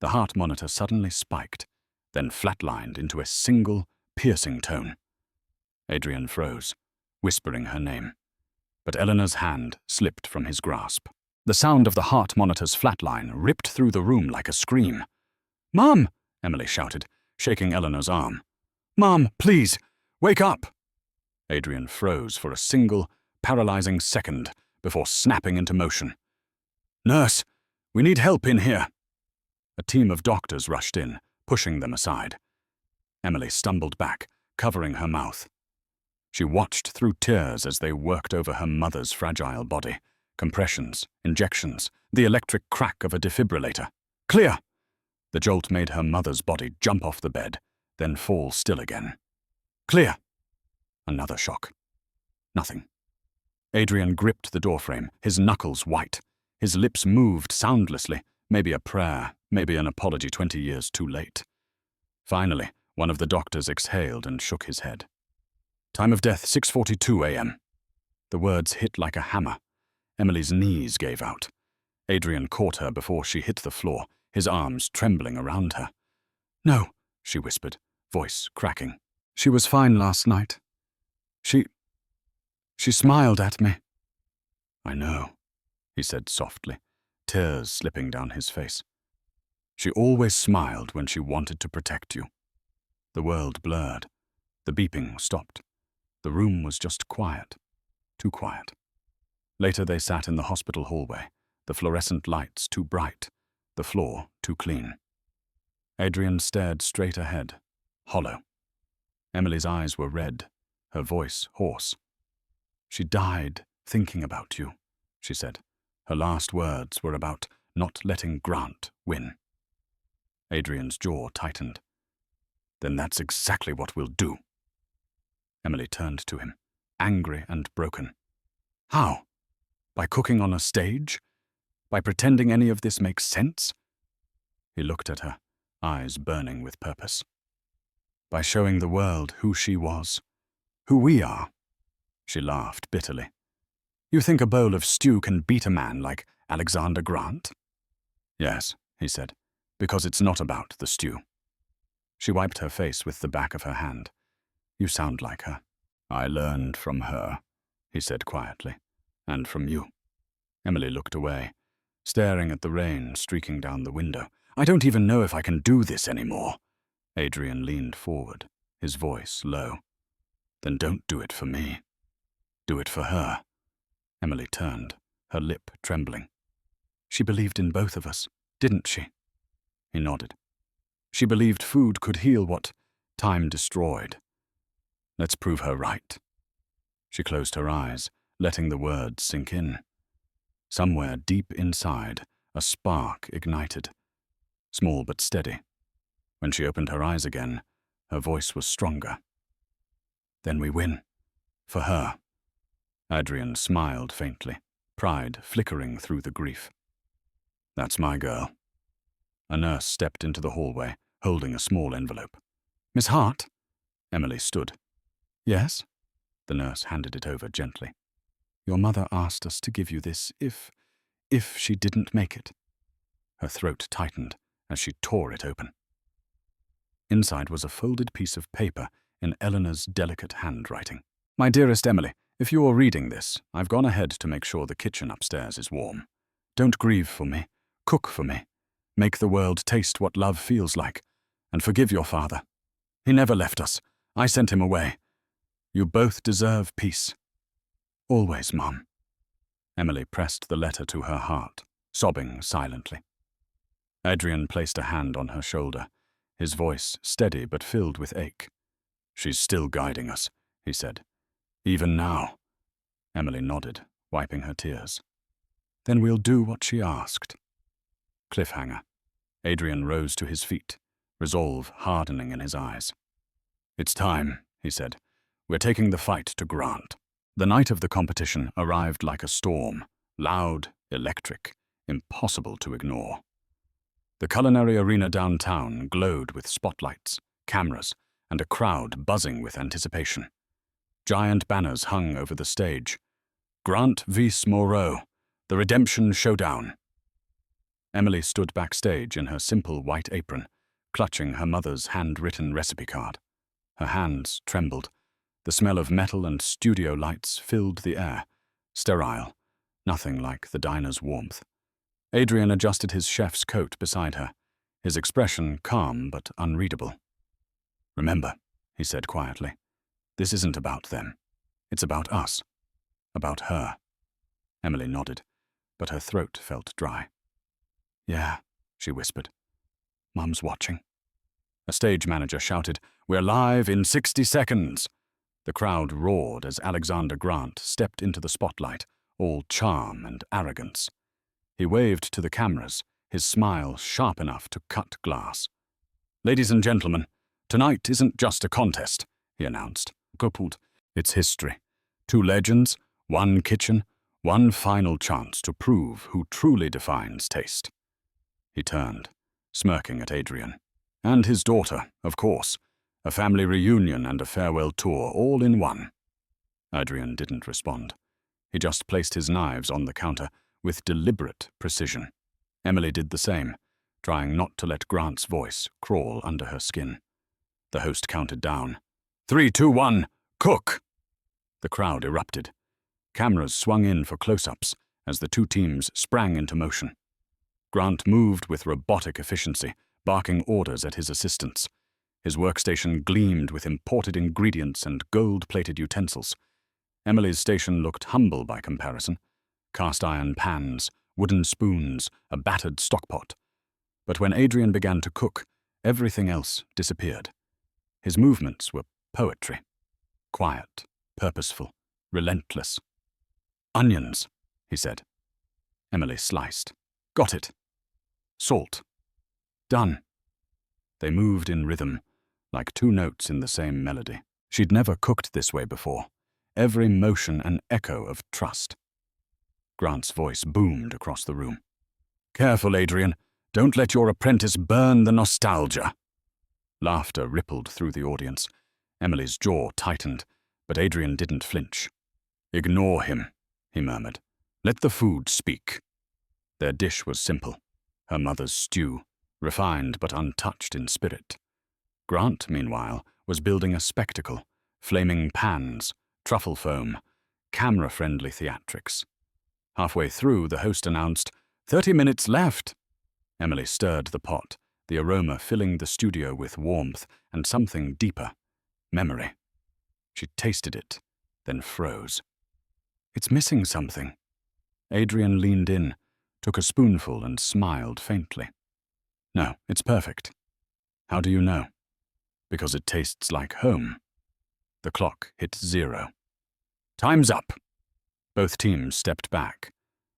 The heart monitor suddenly spiked, then flatlined into a single, piercing tone. Adrian froze, whispering her name. But Eleanor's hand slipped from his grasp. The sound of the heart monitor's flatline ripped through the room like a scream. Mom! Emily shouted, shaking Eleanor's arm. Mom, please, wake up! Adrian froze for a single, paralyzing second before snapping into motion. Nurse, we need help in here. A team of doctors rushed in, pushing them aside. Emily stumbled back, covering her mouth. She watched through tears as they worked over her mother's fragile body. Compressions, injections, the electric crack of a defibrillator. Clear! The jolt made her mother's body jump off the bed, then fall still again. Clear! Another shock. Nothing. Adrian gripped the doorframe, his knuckles white. His lips moved soundlessly, maybe a prayer, maybe an apology 20 years too late. Finally, one of the doctors exhaled and shook his head. Time of death, 6:42 a.m. The words hit like a hammer. Emily's knees gave out. Adrian caught her before she hit the floor, his arms trembling around her. No, she whispered, voice cracking. She was fine last night. She smiled at me. I know, he said softly, tears slipping down his face. She always smiled when she wanted to protect you. The world blurred. The beeping stopped. The room was just quiet. Too quiet. Later they sat in the hospital hallway, the fluorescent lights too bright, the floor too clean. Adrian stared straight ahead, hollow. Emily's eyes were red, her voice hoarse. She died thinking about you, she said. Her last words were about not letting Grant win. Adrian's jaw tightened. Then that's exactly what we'll do. Emily turned to him, angry and broken. How? By cooking on a stage? By pretending any of this makes sense? He looked at her, eyes burning with purpose. By showing the world who she was, who we are. She laughed bitterly. You think a bowl of stew can beat a man like Alexander Grant? Yes, he said, because it's not about the stew. She wiped her face with the back of her hand. You sound like her. I learned from her, he said quietly, and from you. Emily looked away, staring at the rain streaking down the window. I don't even know if I can do this anymore. Adrian leaned forward, his voice low. Then don't do it for me. Do it for her. Emily turned, her lip trembling. She believed in both of us, didn't she? He nodded. She believed food could heal what time destroyed. Let's prove her right. She closed her eyes, letting the words sink in. Somewhere deep inside, a spark ignited, small but steady. When she opened her eyes again, her voice was stronger. Then we win. For her. Adrian smiled faintly, pride flickering through the grief. That's my girl. A nurse stepped into the hallway, holding a small envelope. Miss Hart? Emily stood. Yes? The nurse handed it over gently. Your mother asked us to give you this if she didn't make it. Her throat tightened as she tore it open. Inside was a folded piece of paper in Eleanor's delicate handwriting. My dearest Emily, if you are reading this, I've gone ahead to make sure the kitchen upstairs is warm. Don't grieve for me. Cook for me. Make the world taste what love feels like. And forgive your father. He never left us. I sent him away. You both deserve peace. Always, Mum. Emily pressed the letter to her heart, sobbing silently. Adrian placed a hand on her shoulder, his voice steady but filled with ache. She's still guiding us, he said. Even now. Emily nodded, wiping her tears. Then we'll do what she asked. Cliffhanger. Adrian rose to his feet, resolve hardening in his eyes. It's time, he said. We're taking the fight to Grant. The night of the competition arrived like a storm, loud, electric, impossible to ignore. The culinary arena downtown glowed with spotlights, cameras, and a crowd buzzing with anticipation. Giant banners hung over the stage. Grant vs. Moreau, the redemption showdown. Emily stood backstage in her simple white apron, clutching her mother's handwritten recipe card. Her hands trembled. The smell of metal and studio lights filled the air, sterile, nothing like the diner's warmth. Adrian adjusted his chef's coat beside her, his expression calm but unreadable. Remember, he said quietly, this isn't about them. It's about us. About her. Emily nodded, but her throat felt dry. Yeah, she whispered. Mum's watching. A stage manager shouted, We're live in 60 seconds. The crowd roared as Alexander Grant stepped into the spotlight, all charm and arrogance. He waved to the cameras, his smile sharp enough to cut glass. Ladies and gentlemen, tonight isn't just a contest, he announced. Coupled. It's history. 2 legends, 1 kitchen, 1 final chance to prove who truly defines taste. He turned, smirking at Adrian. And his daughter, of course. A family reunion and a farewell tour, all in one. Adrian didn't respond. He just placed his knives on the counter with deliberate precision. Emily did the same, trying not to let Grant's voice crawl under her skin. The host counted down. 3, 2, 1, cook! The crowd erupted. Cameras swung in for close-ups as the 2 teams sprang into motion. Grant moved with robotic efficiency, barking orders at his assistants. His workstation gleamed with imported ingredients and gold-plated utensils. Emily's station looked humble by comparison. Cast-iron pans, wooden spoons, a battered stockpot. But when Adrian began to cook, everything else disappeared. His movements were poetry. Quiet, purposeful, relentless. Onions, he said. Emily sliced. Got it. Salt. Done. They moved in rhythm, like 2 notes in the same melody. She'd never cooked this way before. Every motion an echo of trust. Grant's voice boomed across the room. Careful, Adrian. Don't let your apprentice burn the nostalgia. Laughter rippled through the audience. Emily's jaw tightened, but Adrian didn't flinch. Ignore him, he murmured. Let the food speak. Their dish was simple. Her mother's stew, refined but untouched in spirit. Grant, meanwhile, was building a spectacle, flaming pans, truffle foam, camera-friendly theatrics. Halfway through, the host announced, 30 minutes left. Emily stirred the pot, the aroma filling the studio with warmth and something deeper, memory. She tasted it, then froze. It's missing something. Adrian leaned in, took a spoonful and smiled faintly. No, it's perfect. How do you know? Because it tastes like home. The clock hit 0. Time's up. Both teams stepped back.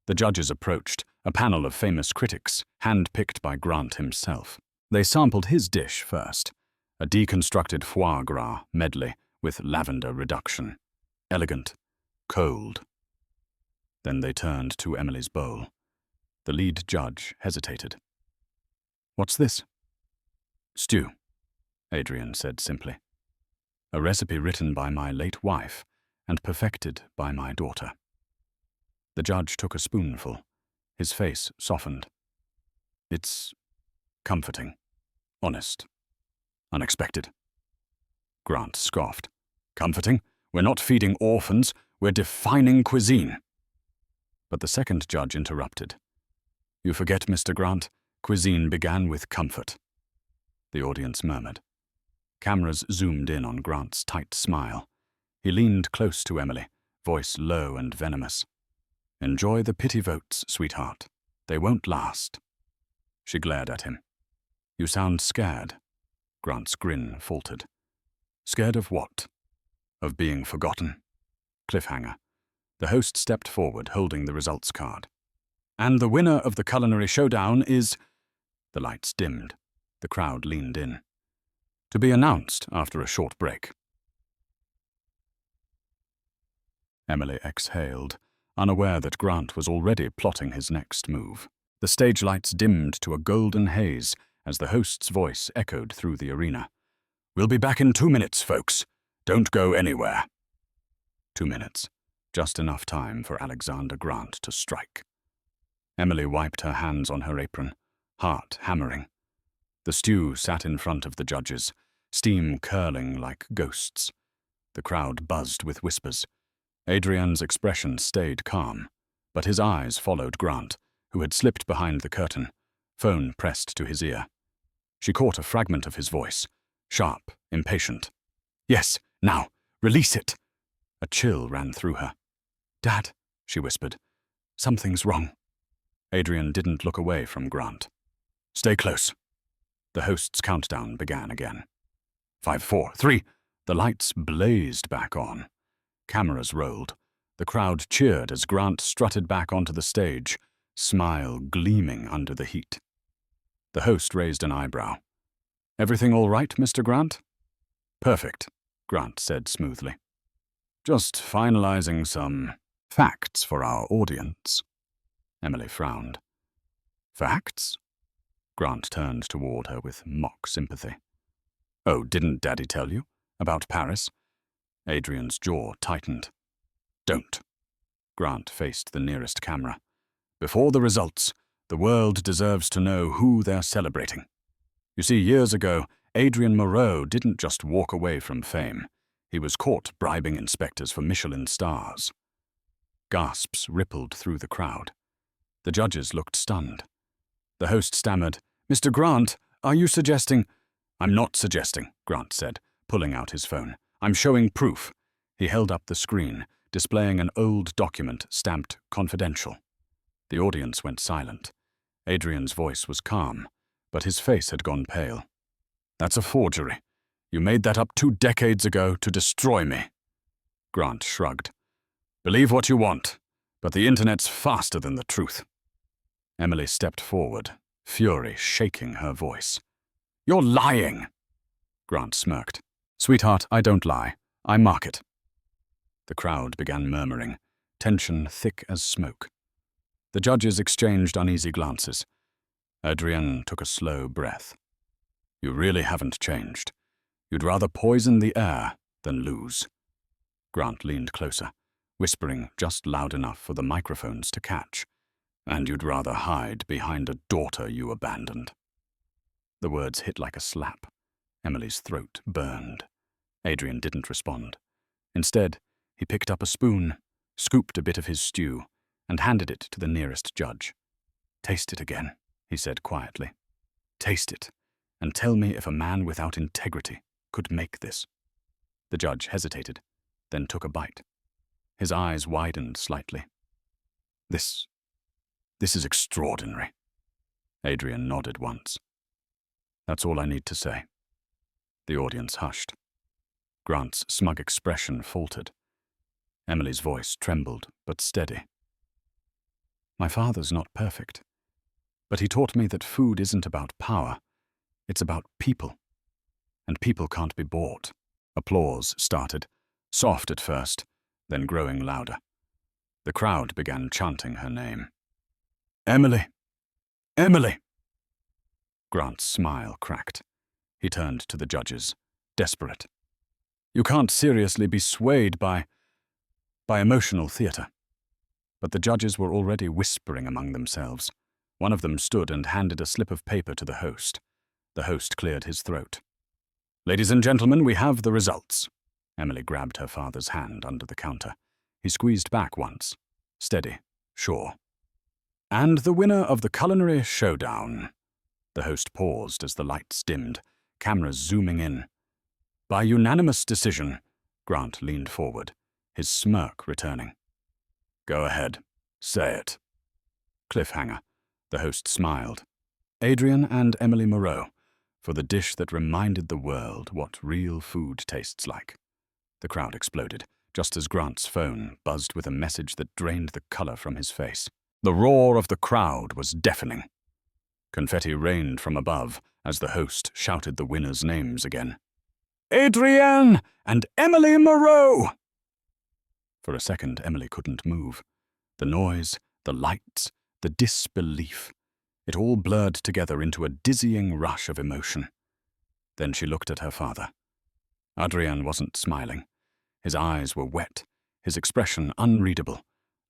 The judges approached, a panel of famous critics, hand-picked by Grant himself. They sampled his dish first, a deconstructed foie gras medley with lavender reduction. Elegant, cold. Then they turned to Emily's bowl. The lead judge hesitated. What's this? Stew, Adrian said simply. A recipe written by my late wife and perfected by my daughter. The judge took a spoonful. His face softened. It's comforting, honest, unexpected. Grant scoffed. Comforting? We're not feeding orphans, we're defining cuisine. But the second judge interrupted. You forget, Mr. Grant, cuisine began with comfort. The audience murmured. Cameras zoomed in on Grant's tight smile. He leaned close to Emily, voice low and venomous. Enjoy the pity votes, sweetheart. They won't last. She glared at him. You sound scared. Grant's grin faltered. Scared of what? Of being forgotten. Cliffhanger. The host stepped forward, holding the results card. And the winner of the culinary showdown is... The lights dimmed. The crowd leaned in. To be announced after a short break. Emily exhaled, unaware that Grant was already plotting his next move. The stage lights dimmed to a golden haze as the host's voice echoed through the arena. We'll be back in 2 minutes, folks. Don't go anywhere. 2 minutes. Just enough time for Alexander Grant to strike. Emily wiped her hands on her apron, heart hammering. The stew sat in front of the judges, steam curling like ghosts. The crowd buzzed with whispers. Adrian's expression stayed calm, but his eyes followed Grant, who had slipped behind the curtain, phone pressed to his ear. She caught a fragment of his voice, sharp, impatient. Yes, now, release it. A chill ran through her. Dad, she whispered, something's wrong. Adrian didn't look away from Grant. Stay close. The host's countdown began again. 5, 4, 3. The lights blazed back on. Cameras rolled. The crowd cheered as Grant strutted back onto the stage, smile gleaming under the heat. The host raised an eyebrow. Everything all right, Mr. Grant? Perfect, Grant said smoothly. Just finalizing some facts for our audience. Emily frowned. Facts? Grant turned toward her with mock sympathy. Oh, didn't Daddy tell you? About Paris? Adrian's jaw tightened. Don't. Grant faced the nearest camera. Before the results, the world deserves to know who they're celebrating. You see, years ago, Adrian Moreau didn't just walk away from fame. He was caught bribing inspectors for Michelin stars. Gasps rippled through the crowd. The judges looked stunned. The host stammered, Mr. Grant, are you suggesting... I'm not suggesting, Grant said, pulling out his phone. I'm showing proof. He held up the screen, displaying an old document stamped confidential. The audience went silent. Adrian's voice was calm, but his face had gone pale. That's a forgery. You made that up 2 decades ago to destroy me. Grant shrugged. Believe what you want, but the internet's faster than the truth. Emily stepped forward, fury shaking her voice. You're lying! Grant smirked. Sweetheart, I don't lie. I mark it. The crowd began murmuring, tension thick as smoke. The judges exchanged uneasy glances. Adrian took a slow breath. You really haven't changed. You'd rather poison the air than lose. Grant leaned closer, whispering just loud enough for the microphones to catch. And you'd rather hide behind a daughter you abandoned. The words hit like a slap. Emily's throat burned. Adrian didn't respond. Instead, he picked up a spoon, scooped a bit of his stew, and handed it to the nearest judge. Taste it again, he said quietly. Taste it, and tell me if a man without integrity could make this. The judge hesitated. then took a bite. His eyes widened slightly. This is extraordinary. Adrian nodded once. That's all I need to say. The audience hushed. Grant's smug expression faltered. Emily's voice trembled, but steady. My father's not perfect, but he taught me that food isn't about power, it's about people. And people can't be bought. Applause started, soft at first, then growing louder. The crowd began chanting her name. Emily! Emily! Grant's smile cracked. He turned to the judges, desperate. You can't seriously be swayed by emotional theatre. But the judges were already whispering among themselves. One of them stood and handed a slip of paper to the host. The host cleared his throat. Ladies and gentlemen, we have the results. Emily grabbed her father's hand under the counter. He squeezed back once. Steady, sure. And the winner of the culinary showdown. The host paused as the lights dimmed, cameras zooming in. By unanimous decision, Grant leaned forward, his smirk returning. Go ahead, say it. Cliffhanger. The host smiled. Adrian and Emily Moreau, for the dish that reminded the world what real food tastes like. The crowd exploded, just as Grant's phone buzzed with a message that drained the color from his face. The roar of the crowd was deafening. Confetti rained from above as the host shouted the winners' names again. Adrian and Emily Moreau! For a second, Emily couldn't move. The noise, the lights, the disbelief. It all blurred together into a dizzying rush of emotion. Then she looked at her father. Adrian wasn't smiling. His eyes were wet, his expression unreadable,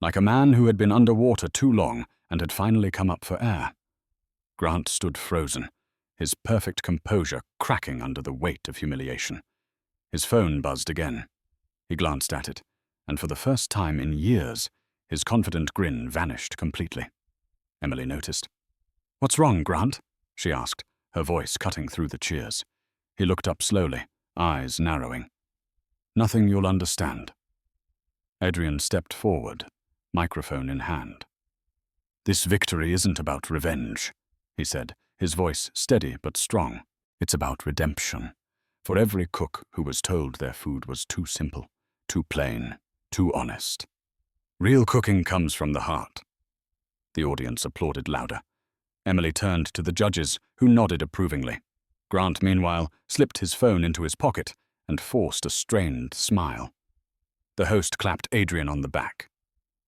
like a man who had been underwater too long and had finally come up for air. Grant stood frozen, his perfect composure cracking under the weight of humiliation. His phone buzzed again. He glanced at it, and for the first time in years, his confident grin vanished completely. Emily noticed. What's wrong, Grant? She asked, her voice cutting through the cheers. He looked up slowly, eyes narrowing. Nothing you'll understand. Adrian stepped forward, microphone in hand. This victory isn't about revenge, he said, his voice steady but strong. It's about redemption. For every cook who was told their food was too simple, too plain, too honest. Real cooking comes from the heart. The audience applauded louder. Emily turned to the judges, who nodded approvingly. Grant, meanwhile, slipped his phone into his pocket and forced a strained smile. The host clapped Adrian on the back.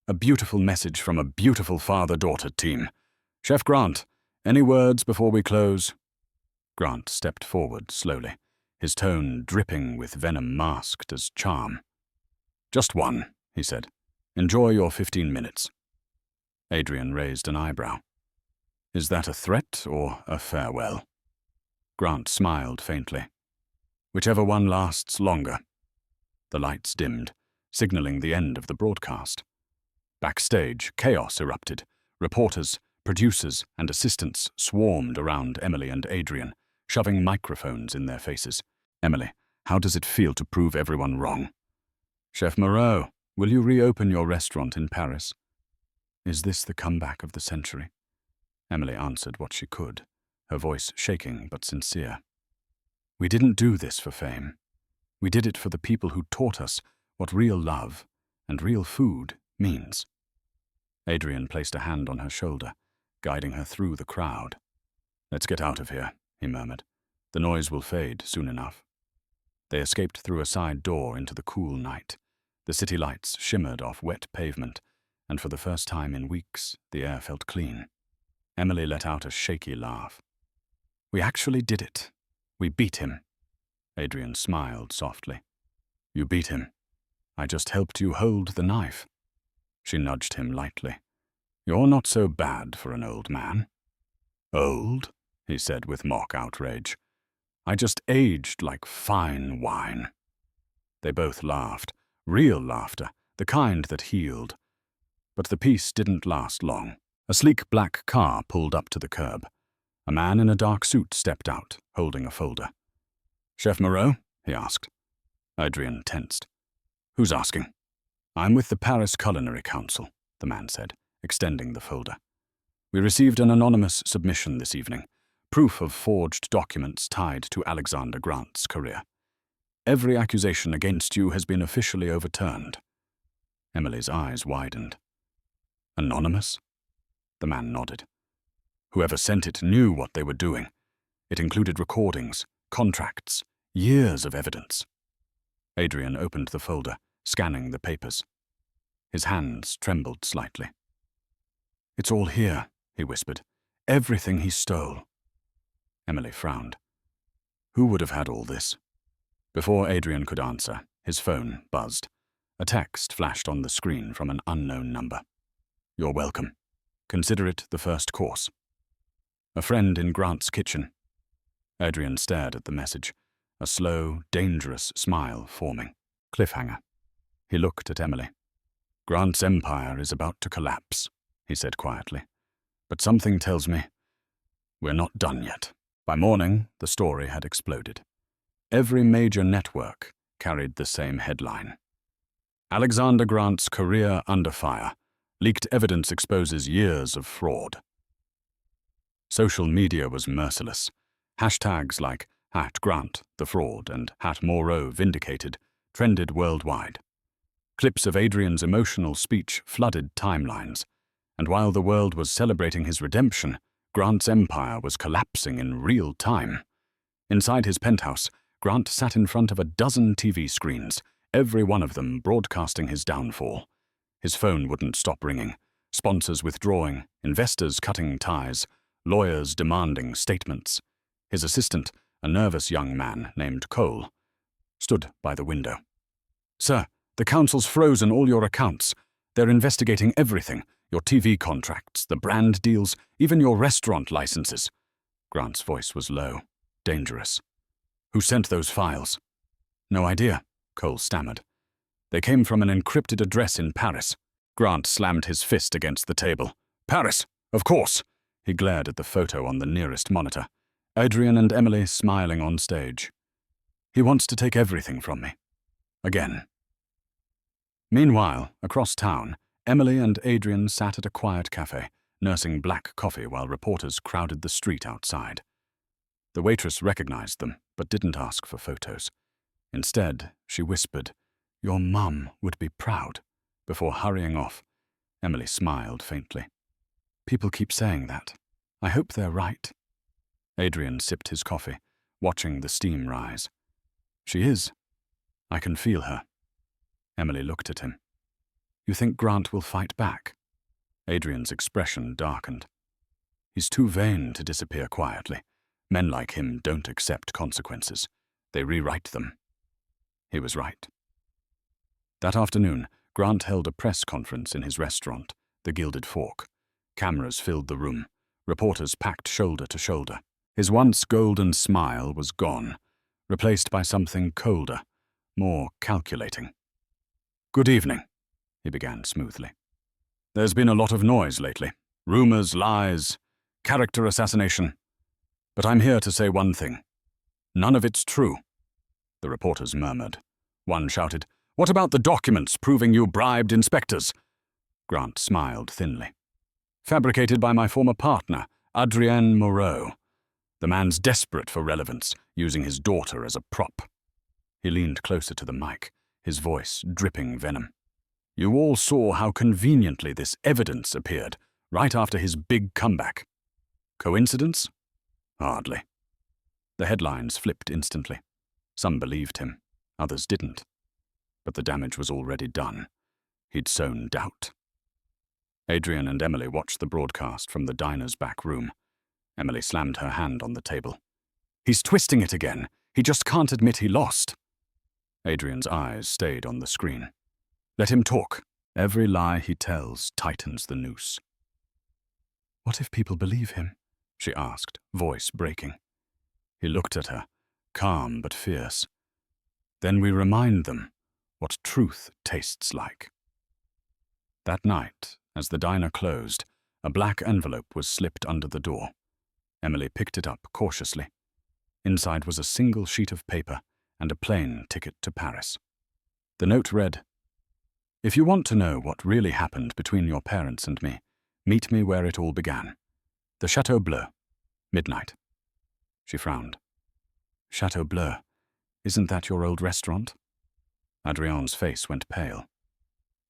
A beautiful message from a beautiful father-daughter team. Chef Grant, any words before we close? Grant stepped forward slowly, his tone dripping with venom masked as charm. Just one, he said. Enjoy your 15 minutes. Adrian raised an eyebrow. Is that a threat or a farewell? Grant smiled faintly. Whichever one lasts longer. The lights dimmed, signaling the end of the broadcast. Backstage, chaos erupted. Reporters, producers, and assistants swarmed around Emily and Adrian, shoving microphones in their faces. Emily, how does it feel to prove everyone wrong? Chef Moreau, will you reopen your restaurant in Paris? Is this the comeback of the century? Emily answered what she could, her voice shaking but sincere. We didn't do this for fame. We did it for the people who taught us what real love and real food means. Adrian placed a hand on her shoulder, guiding her through the crowd. Let's get out of here, he murmured. The noise will fade soon enough. They escaped through a side door into the cool night. The city lights shimmered off wet pavement, and for the first time in weeks, the air felt clean. Emily let out a shaky laugh. We actually did it. We beat him. Adrian smiled softly. You beat him. I just helped you hold the knife. She nudged him lightly. You're not so bad for an old man. Old? He said with mock outrage. I just aged like fine wine. They both laughed, real laughter, the kind that healed. But the peace didn't last long. A sleek black car pulled up to the curb. A man in a dark suit stepped out, holding a folder. Chef Moreau? He asked. Adrian tensed. Who's asking? I'm with the Paris Culinary Council, the man said, extending the folder. We received an anonymous submission this evening, proof of forged documents tied to Alexander Grant's career. Every accusation against you has been officially overturned. Emily's eyes widened. Anonymous? The man nodded. Whoever sent it knew what they were doing. It included recordings, contracts, years of evidence. Adrian opened the folder, scanning the papers. His hands trembled slightly. It's all here, he whispered. Everything he stole. Emily frowned. Who would have had all this? Before Adrian could answer, his phone buzzed. A text flashed on the screen from an unknown number. You're welcome. Consider it the first course. A friend in Grant's kitchen. Adrian stared at the message, a slow, dangerous smile forming. Cliffhanger. He looked at Emily. Grant's empire is about to collapse, he said quietly. But something tells me we're not done yet. By morning, the story had exploded. Every major network carried the same headline. Alexander Grant's career under fire. Leaked evidence exposes years of fraud. Social media was merciless. Hashtags like #Grant, the fraud, and #Moreau vindicated trended worldwide. Clips of Adrian's emotional speech flooded timelines, and while the world was celebrating his redemption, Grant's empire was collapsing in real time. Inside his penthouse, Grant sat in front of a dozen TV screens, every one of them broadcasting his downfall. His phone wouldn't stop ringing, sponsors withdrawing, investors cutting ties, lawyers demanding statements. His assistant, a nervous young man named Cole, stood by the window. Sir, the council's frozen all your accounts. They're investigating everything, your TV contracts, the brand deals, even your restaurant licenses. Grant's voice was low, dangerous. Who sent those files? No idea, Cole stammered. They came from an encrypted address in Paris. Grant slammed his fist against the table. Paris, of course. He glared at the photo on the nearest monitor. Adrian and Emily smiling on stage. He wants to take everything from me. Again. Meanwhile, across town, Emily and Adrian sat at a quiet cafe, nursing black coffee while reporters crowded the street outside. The waitress recognized them, but didn't ask for photos. Instead, she whispered, Your mum would be proud. Before hurrying off, Emily smiled faintly. People keep saying that. I hope they're right. Adrian sipped his coffee, watching the steam rise. She is. I can feel her. Emily looked at him. You think Grant will fight back? Adrian's expression darkened. He's too vain to disappear quietly. Men like him don't accept consequences. They rewrite them. He was right. That afternoon, Grant held a press conference in his restaurant, the Gilded Fork. Cameras filled the room. Reporters packed shoulder to shoulder. His once golden smile was gone, replaced by something colder, more calculating. Good evening, he began smoothly. There's been a lot of noise lately. Rumors, lies, character assassination. But I'm here to say one thing. None of it's true. The reporters murmured. One shouted, What about the documents proving you bribed inspectors? Grant smiled thinly. Fabricated by my former partner, Adrien Moreau. The man's desperate for relevance, using his daughter as a prop. He leaned closer to the mic, his voice dripping venom. You all saw how conveniently this evidence appeared, right after his big comeback. Coincidence? Hardly. The headlines flipped instantly. Some believed him, others didn't. But the damage was already done. He'd sown doubt. Adrian and Emily watched the broadcast from the diner's back room. Emily slammed her hand on the table. He's twisting it again. He just can't admit he lost. Adrian's eyes stayed on the screen. Let him talk. Every lie he tells tightens the noose. What if people believe him? She asked, voice breaking. He looked at her, calm but fierce. Then we remind them what truth tastes like. That night, as the diner closed, a black envelope was slipped under the door. Emily picked it up cautiously. Inside was a single sheet of paper and a plane ticket to Paris. The note read, "If you want to know what really happened between your parents and me, meet me where it all began. The Chateau Bleu. Midnight." She frowned. "Chateau Bleu? Isn't that your old restaurant?" Adrienne's face went pale.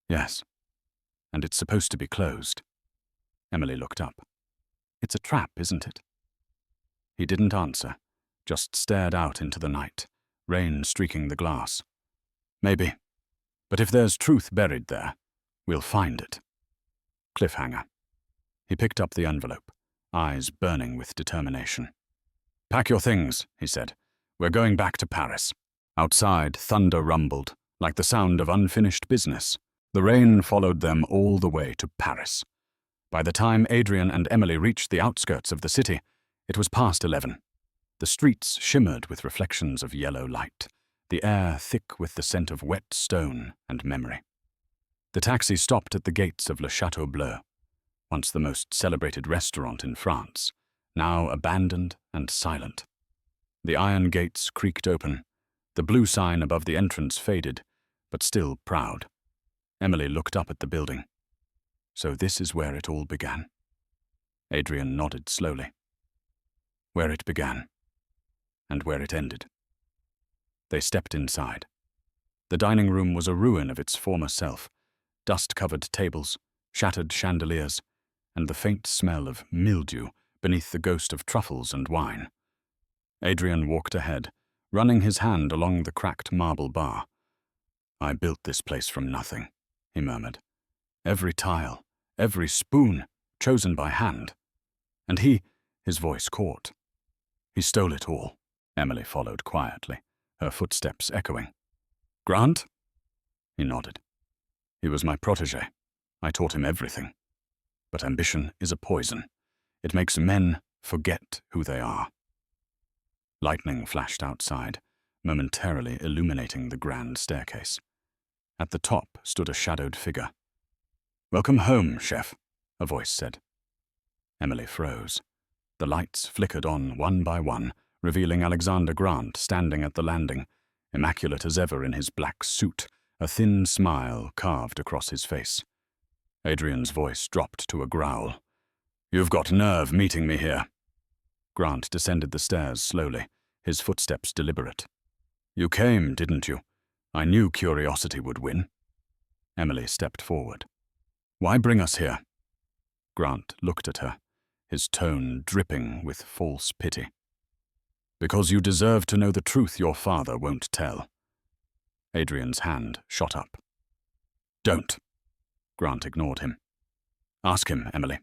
"Yes. And it's supposed to be closed." Emily looked up. "It's a trap, isn't it?" He didn't answer, just stared out into the night, rain streaking the glass. "Maybe. But if there's truth buried there, we'll find it." Cliffhanger. He picked up the envelope, eyes burning with determination. "Pack your things," he said. "We're going back to Paris." Outside, thunder rumbled, like the sound of unfinished business. The rain followed them all the way to Paris. By the time Adrian and Emily reached the outskirts of the city, it was past 11. The streets shimmered with reflections of yellow light, the air thick with the scent of wet stone and memory. The taxi stopped at the gates of Le Chateau Bleu, once the most celebrated restaurant in France, now abandoned and silent. The iron gates creaked open. The blue sign above the entrance faded, but still proud. Emily looked up at the building. So this is where it all began. Adrian nodded slowly. Where it began, and where it ended. They stepped inside. The dining room was a ruin of its former self, dust-covered tables, shattered chandeliers, and the faint smell of mildew beneath the ghost of truffles and wine. Adrian walked ahead, running his hand along the cracked marble bar. "I built this place from nothing," he murmured. "Every tile, every spoon, chosen by hand. And his voice caught. He stole it all." Emily followed quietly, her footsteps echoing. "Grant?" He nodded. "He was my protege. I taught him everything. But ambition is a poison. It makes men forget who they are." Lightning flashed outside, momentarily illuminating the grand staircase. At the top stood a shadowed figure. "Welcome home, chef," a voice said. Emily froze. The lights flickered on one by one, revealing Alexander Grant standing at the landing, immaculate as ever in his black suit, a thin smile carved across his face. Adrian's voice dropped to a growl. "You've got nerve meeting me here." Grant descended the stairs slowly, his footsteps deliberate. "You came, didn't you? I knew curiosity would win." Emily stepped forward. "Why bring us here?" Grant looked at her, his tone dripping with false pity. "Because you deserve to know the truth your father won't tell." Adrian's hand shot up. "Don't." Grant ignored him. "Ask him, Emily.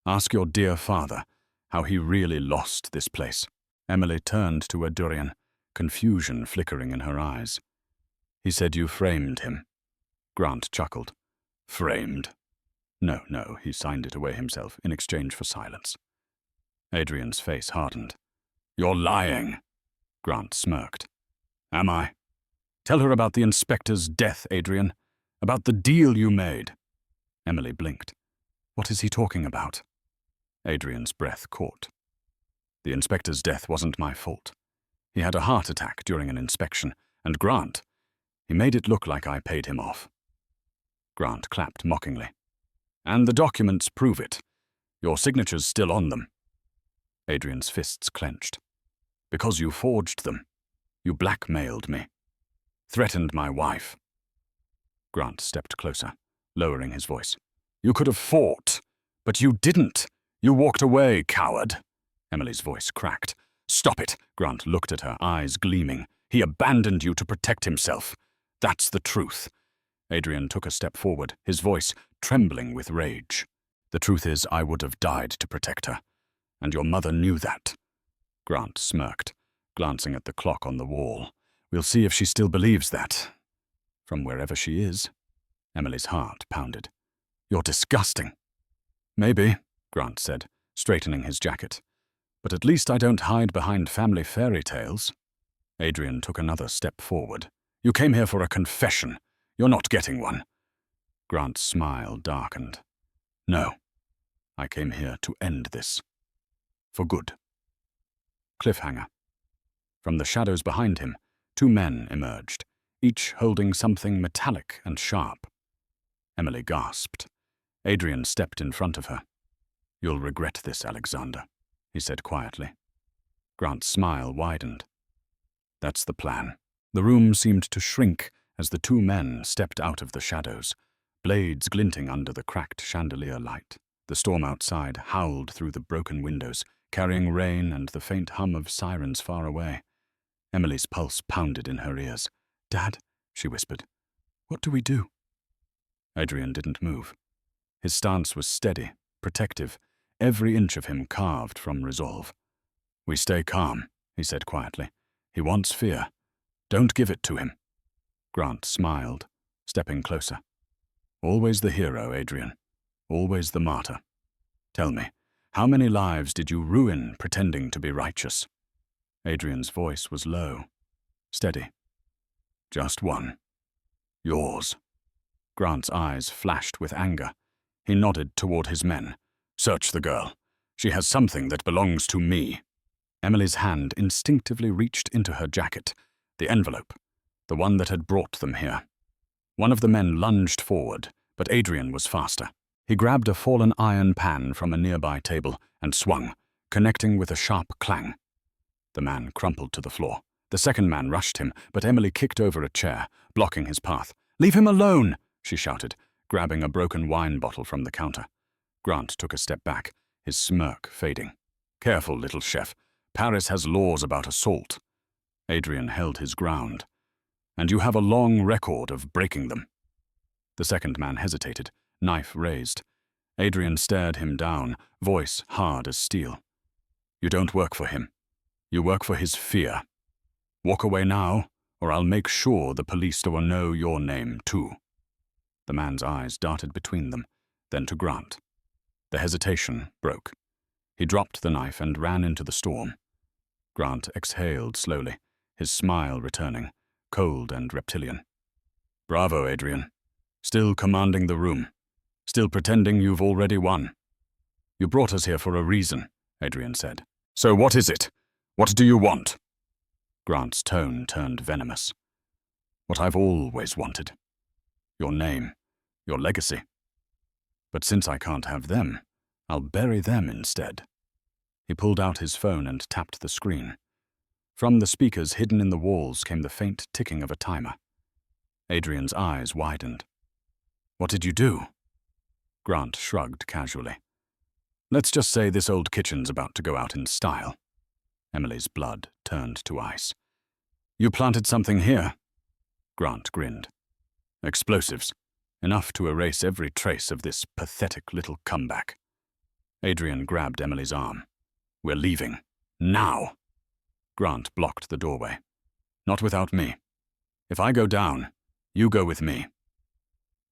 Ask your dear father how he really lost this place." Emily turned to Adrian, confusion flickering in her eyes. "He said you framed him." Grant chuckled. "Framed? No, he signed it away himself in exchange for silence." Adrian's face hardened. "You're lying," Grant smirked. "Am I? Tell her about the inspector's death, Adrian. About the deal you made." Emily blinked. "What is he talking about?" Adrian's breath caught. "The inspector's death wasn't my fault. He had a heart attack during an inspection, and Grant, he made it look like I paid him off." Grant clapped mockingly. "And the documents prove it. Your signature's still on them." Adrian's fists clenched. "Because you forged them. You blackmailed me. Threatened my wife." Grant stepped closer, lowering his voice. "You could have fought, but you didn't. You walked away, coward." Emily's voice cracked. "Stop it." Grant looked at her, eyes gleaming. "He abandoned you to protect himself. That's the truth." Adrian took a step forward, his voice trembling with rage. "The truth is, I would have died to protect her. And your mother knew that." Grant smirked, glancing at the clock on the wall. "We'll see if she still believes that. From wherever she is." Emily's heart pounded. "You're disgusting." "Maybe," Grant said, straightening his jacket. "But at least I don't hide behind family fairy tales." Adrian took another step forward. "You came here for a confession. You're not getting one." Grant's smile darkened. "No, I came here to end this. For good." Cliffhanger. From the shadows behind him, two men emerged, each holding something metallic and sharp. Emily gasped. Adrian stepped in front of her. "You'll regret this, Alexander," he said quietly. Grant's smile widened. "That's the plan." The room seemed to shrink as the two men stepped out of the shadows, blades glinting under the cracked chandelier light. The storm outside howled through the broken windows, carrying rain and the faint hum of sirens far away. Emily's pulse pounded in her ears. "Dad," she whispered, "what do we do?" Adrian didn't move. His stance was steady, protective, every inch of him carved from resolve. "We stay calm," he said quietly. "He wants fear. Don't give it to him." Grant smiled, stepping closer. "Always the hero, Adrian. Always the martyr. Tell me, how many lives did you ruin pretending to be righteous?" Adrian's voice was low, steady. "Just one. Yours." Grant's eyes flashed with anger. He nodded toward his men. "Search the girl. She has something that belongs to me." Emily's hand instinctively reached into her jacket, the envelope, the one that had brought them here. One of the men lunged forward, but Adrian was faster. He grabbed a fallen iron pan from a nearby table and swung, connecting with a sharp clang. The man crumpled to the floor. The second man rushed him, but Emily kicked over a chair, blocking his path. "Leave him alone!" she shouted, grabbing a broken wine bottle from the counter. Grant took a step back, his smirk fading. "Careful, little chef. Paris has laws about assault." Adrian held his ground. "And you have a long record of breaking them." The second man hesitated, knife raised. Adrian stared him down, voice hard as steel. "You don't work for him. You work for his fear. Walk away now, or I'll make sure the police will know your name too." The man's eyes darted between them, then to Grant. The hesitation broke. He dropped the knife and ran into the storm. Grant exhaled slowly, his smile returning, cold and reptilian. "Bravo, Adrian. Still commanding the room. Still pretending you've already won." "You brought us here for a reason," Adrian said. "So what is it? What do you want?" Grant's tone turned venomous. "What I've always wanted. Your name, your legacy. But since I can't have them, I'll bury them instead." He pulled out his phone and tapped the screen. From the speakers hidden in the walls came the faint ticking of a timer. Adrian's eyes widened. "What did you do?" Grant shrugged casually. "Let's just say this old kitchen's about to go out in style." Emily's blood turned to ice. "You planted something here?" Grant grinned. "Explosives. Enough to erase every trace of this pathetic little comeback." Adrian grabbed Emily's arm. "We're leaving. Now!" Grant blocked the doorway. "Not without me. If I go down, you go with me."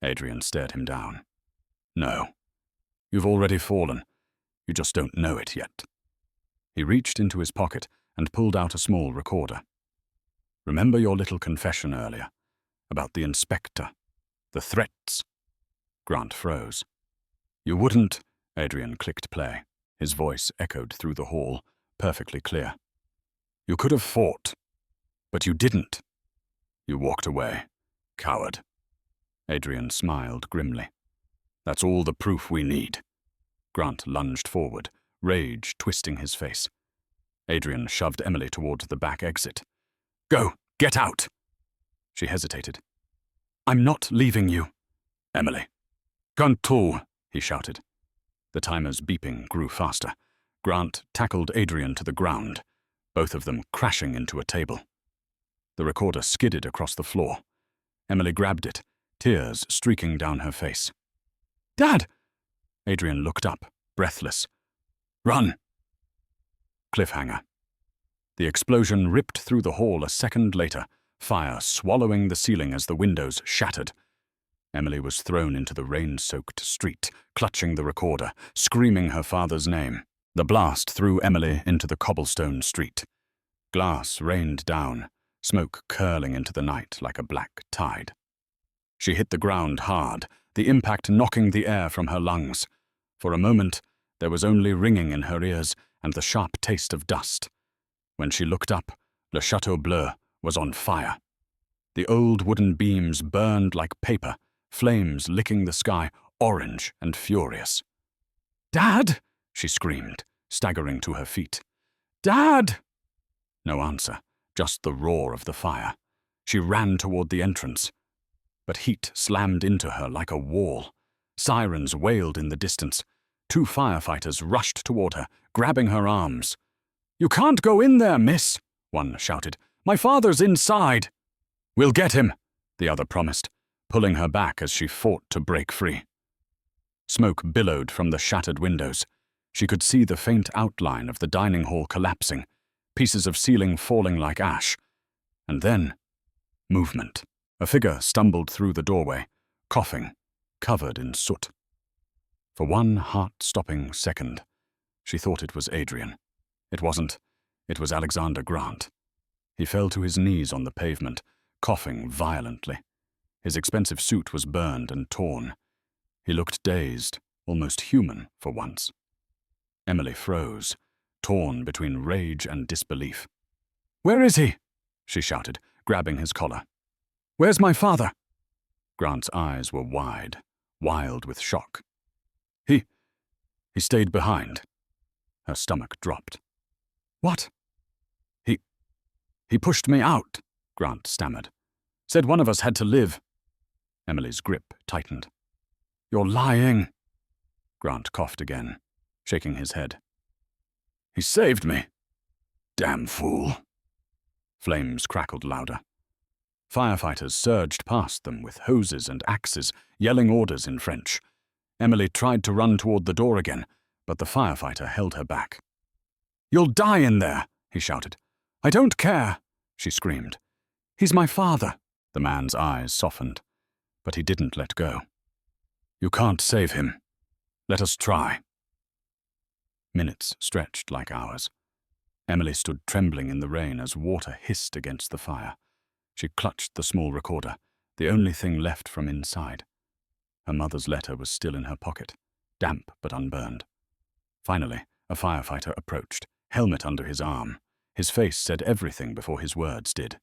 Adrian stared him down. "No. You've already fallen. You just don't know it yet." He reached into his pocket and pulled out a small recorder. "Remember your little confession earlier, about the inspector, the threats?" Grant froze. "You wouldn't—" Adrian clicked play. His voice echoed through the hall, perfectly clear. "You could have fought, but you didn't. You walked away. Coward." Adrian smiled grimly. "That's all the proof we need." Grant lunged forward, rage twisting his face. Adrian shoved Emily toward the back exit. "Go! Get out!" She hesitated. "I'm not leaving you." "Emily." "Control," he shouted. The timer's beeping grew faster. Grant tackled Adrian to the ground, both of them crashing into a table. The recorder skidded across the floor. Emily grabbed it, tears streaking down her face. "Dad!" Adrian looked up, breathless. "Run!" Cliffhanger. The explosion ripped through the hall a second later, fire swallowing the ceiling as the windows shattered. Emily was thrown into the rain-soaked street, clutching the recorder, screaming her father's name. The blast threw Emily into the cobblestone street. Glass rained down, smoke curling into the night like a black tide. She hit the ground hard, the impact knocking the air from her lungs. For a moment, there was only ringing in her ears and the sharp taste of dust. When she looked up, Le Chateau Bleu was on fire. The old wooden beams burned like paper, flames licking the sky, orange and furious. "Dad!" she screamed, staggering to her feet. "Dad!" No answer, just the roar of the fire. She ran toward the entrance, but heat slammed into her like a wall. Sirens wailed in the distance. 2 firefighters rushed toward her, grabbing her arms. "You can't go in there, miss," one shouted. "My father's inside." "We'll get him," the other promised, pulling her back as she fought to break free. Smoke billowed from the shattered windows. She could see the faint outline of the dining hall collapsing, pieces of ceiling falling like ash. And then, movement. A figure stumbled through the doorway, coughing, covered in soot. For one heart-stopping second, she thought it was Adrian. It wasn't. It was Alexander Grant. He fell to his knees on the pavement, coughing violently. His expensive suit was burned and torn. He looked dazed, almost human for once. Emily froze, torn between rage and disbelief. "Where is he?" she shouted, grabbing his collar. "Where's my father?" Grant's eyes were wide, wild with shock. He stayed behind. Her stomach dropped. "What?" He pushed me out," Grant stammered. "Said one of us had to live." Emily's grip tightened. "You're lying." Grant coughed again, shaking his head. "He saved me. Damn fool." Flames crackled louder. Firefighters surged past them with hoses and axes, yelling orders in French. Emily tried to run toward the door again, but the firefighter held her back. "You'll die in there," he shouted. "I don't care," she screamed. "He's my father." The man's eyes softened, but he didn't let go. "You can't save him. Let us try." Minutes stretched like hours. Emily stood trembling in the rain as water hissed against the fire. She clutched the small recorder, the only thing left from inside. Her mother's letter was still in her pocket, damp but unburned. Finally, a firefighter approached, helmet under his arm. His face said everything before his words did.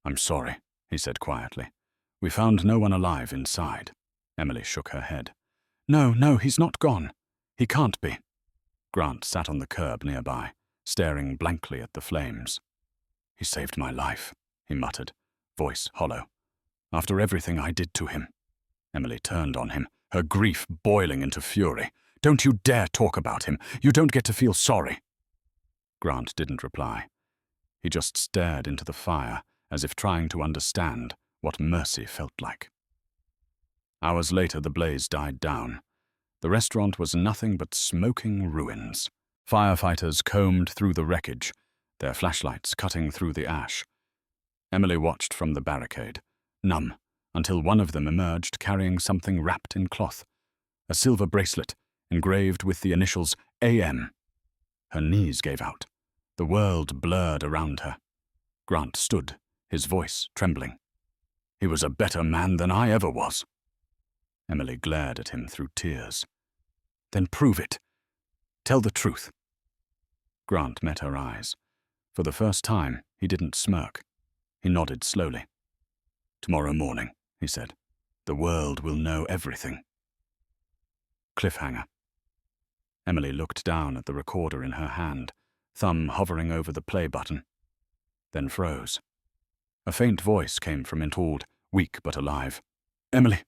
"I'm sorry," he said quietly. "We found no one alive inside." Emily shook her head. No, he's not gone. He can't be." Grant sat on the curb nearby, staring blankly at the flames. "He saved my life," he muttered, voice hollow. "After everything I did to him." Emily turned on him, her grief boiling into fury. "Don't you dare talk about him. You don't get to feel sorry." Grant didn't reply. He just stared into the fire, as if trying to understand what mercy felt like. Hours later, the blaze died down. The restaurant was nothing but smoking ruins. Firefighters combed through the wreckage, their flashlights cutting through the ash. Emily watched from the barricade, numb, until one of them emerged carrying something wrapped in cloth. A silver bracelet, engraved with the initials AM. Her knees gave out. The world blurred around her. Grant stood, his voice trembling. "He was a better man than I ever was." Emily glared at him through tears. "Then prove it. Tell the truth." Grant met her eyes. For the first time, he didn't smirk. He nodded slowly. "Tomorrow morning," he said, "the world will know everything." Cliffhanger. Emily looked down at the recorder in her hand, thumb hovering over the play button, then froze. A faint voice came from it, called, weak but alive. "Emily,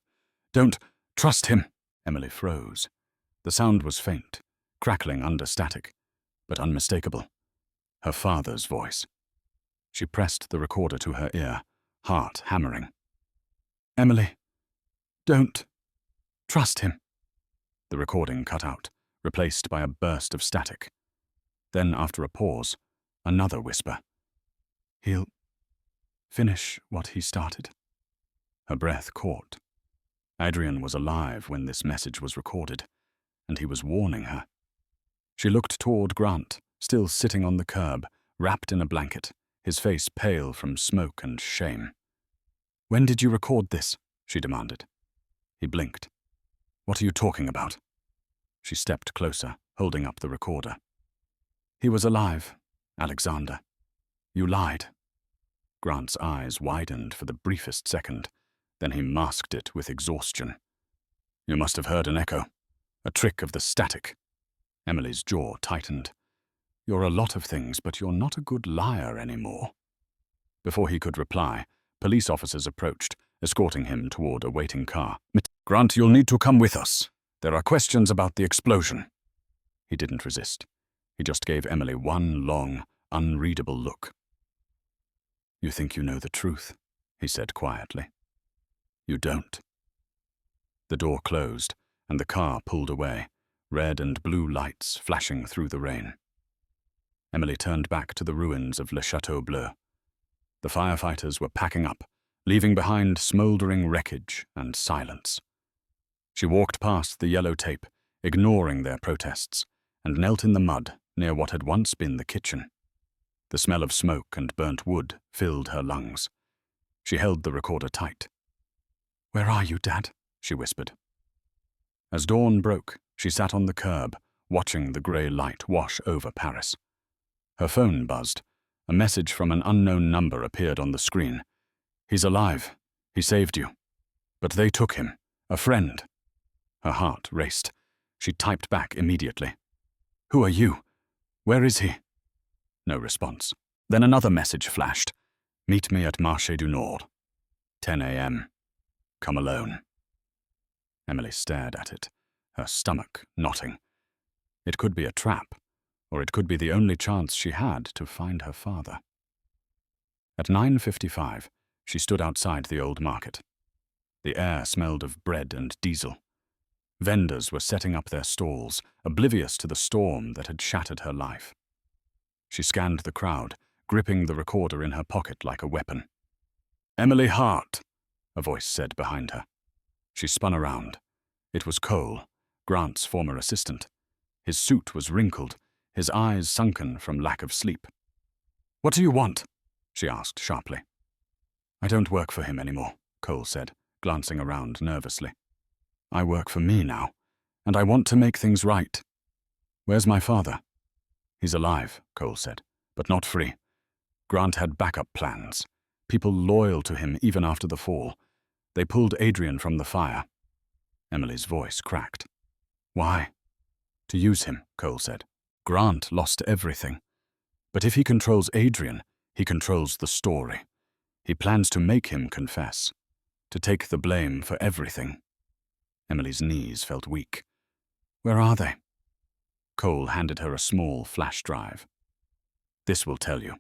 don't trust him." Emily froze. The sound was faint, crackling under static, but unmistakable. Her father's voice. She pressed the recorder to her ear, heart hammering. "Emily, don't trust him." The recording cut out, replaced by a burst of static. Then, after a pause, another whisper. "He'll finish what he started." Her breath caught. Adrian was alive when this message was recorded, and he was warning her. She looked toward Grant, still sitting on the curb, wrapped in a blanket, his face pale from smoke and shame. "When did you record this?" she demanded. He blinked. "What are you talking about?" She stepped closer, holding up the recorder. "He was alive, Alexander. You lied." Grant's eyes widened for the briefest second, then he masked it with exhaustion. You must have heard an echo. A trick of the static. Emily's jaw tightened. You're a lot of things, but you're not a good liar anymore. Before he could reply, police officers approached, escorting him toward a waiting car. Grant, you'll need to come with us. There are questions about the explosion. He didn't resist. He just gave Emily one long, unreadable look. You think you know the truth, he said quietly. You don't. The door closed, and the car pulled away, red and blue lights flashing through the rain. Emily turned back to the ruins of Le Chateau Bleu. The firefighters were packing up, leaving behind smoldering wreckage and silence. She walked past the yellow tape, ignoring their protests, and knelt in the mud near what had once been the kitchen. The smell of smoke and burnt wood filled her lungs. She held the recorder tight. "Where are you, Dad?" she whispered. As dawn broke, she sat on the curb, watching the grey light wash over Paris. Her phone buzzed. A message from an unknown number appeared on the screen. He's alive. He saved you. But they took him. A friend. Her heart raced. She typed back immediately. Who are you? Where is he? No response. Then another message flashed. Meet me at Marché du Nord. 10 a.m. Come alone. Emily stared at it, her stomach knotting. It could be a trap, or it could be the only chance she had to find her father. At 9:55, she stood outside the old market. The air smelled of bread and diesel. Vendors were setting up their stalls, oblivious to the storm that had shattered her life. She scanned the crowd, gripping the recorder in her pocket like a weapon. Emily Hart, a voice said behind her. She spun around. It was Cole, Grant's former assistant. His suit was wrinkled, his eyes sunken from lack of sleep. What do you want? She asked sharply. I don't work for him anymore, Cole said, glancing around nervously. I work for me now, and I want to make things right. Where's my father? He's alive, Cole said, but not free. Grant had backup plans, people loyal to him even after the fall. They pulled Adrian from the fire. Emily's voice cracked. Why? To use him, Cole said. Grant lost everything. But if he controls Adrian, he controls the story. He plans to make him confess, to take the blame for everything. Emily's knees felt weak. Where are they? Cole handed her a small flash drive. This will tell you.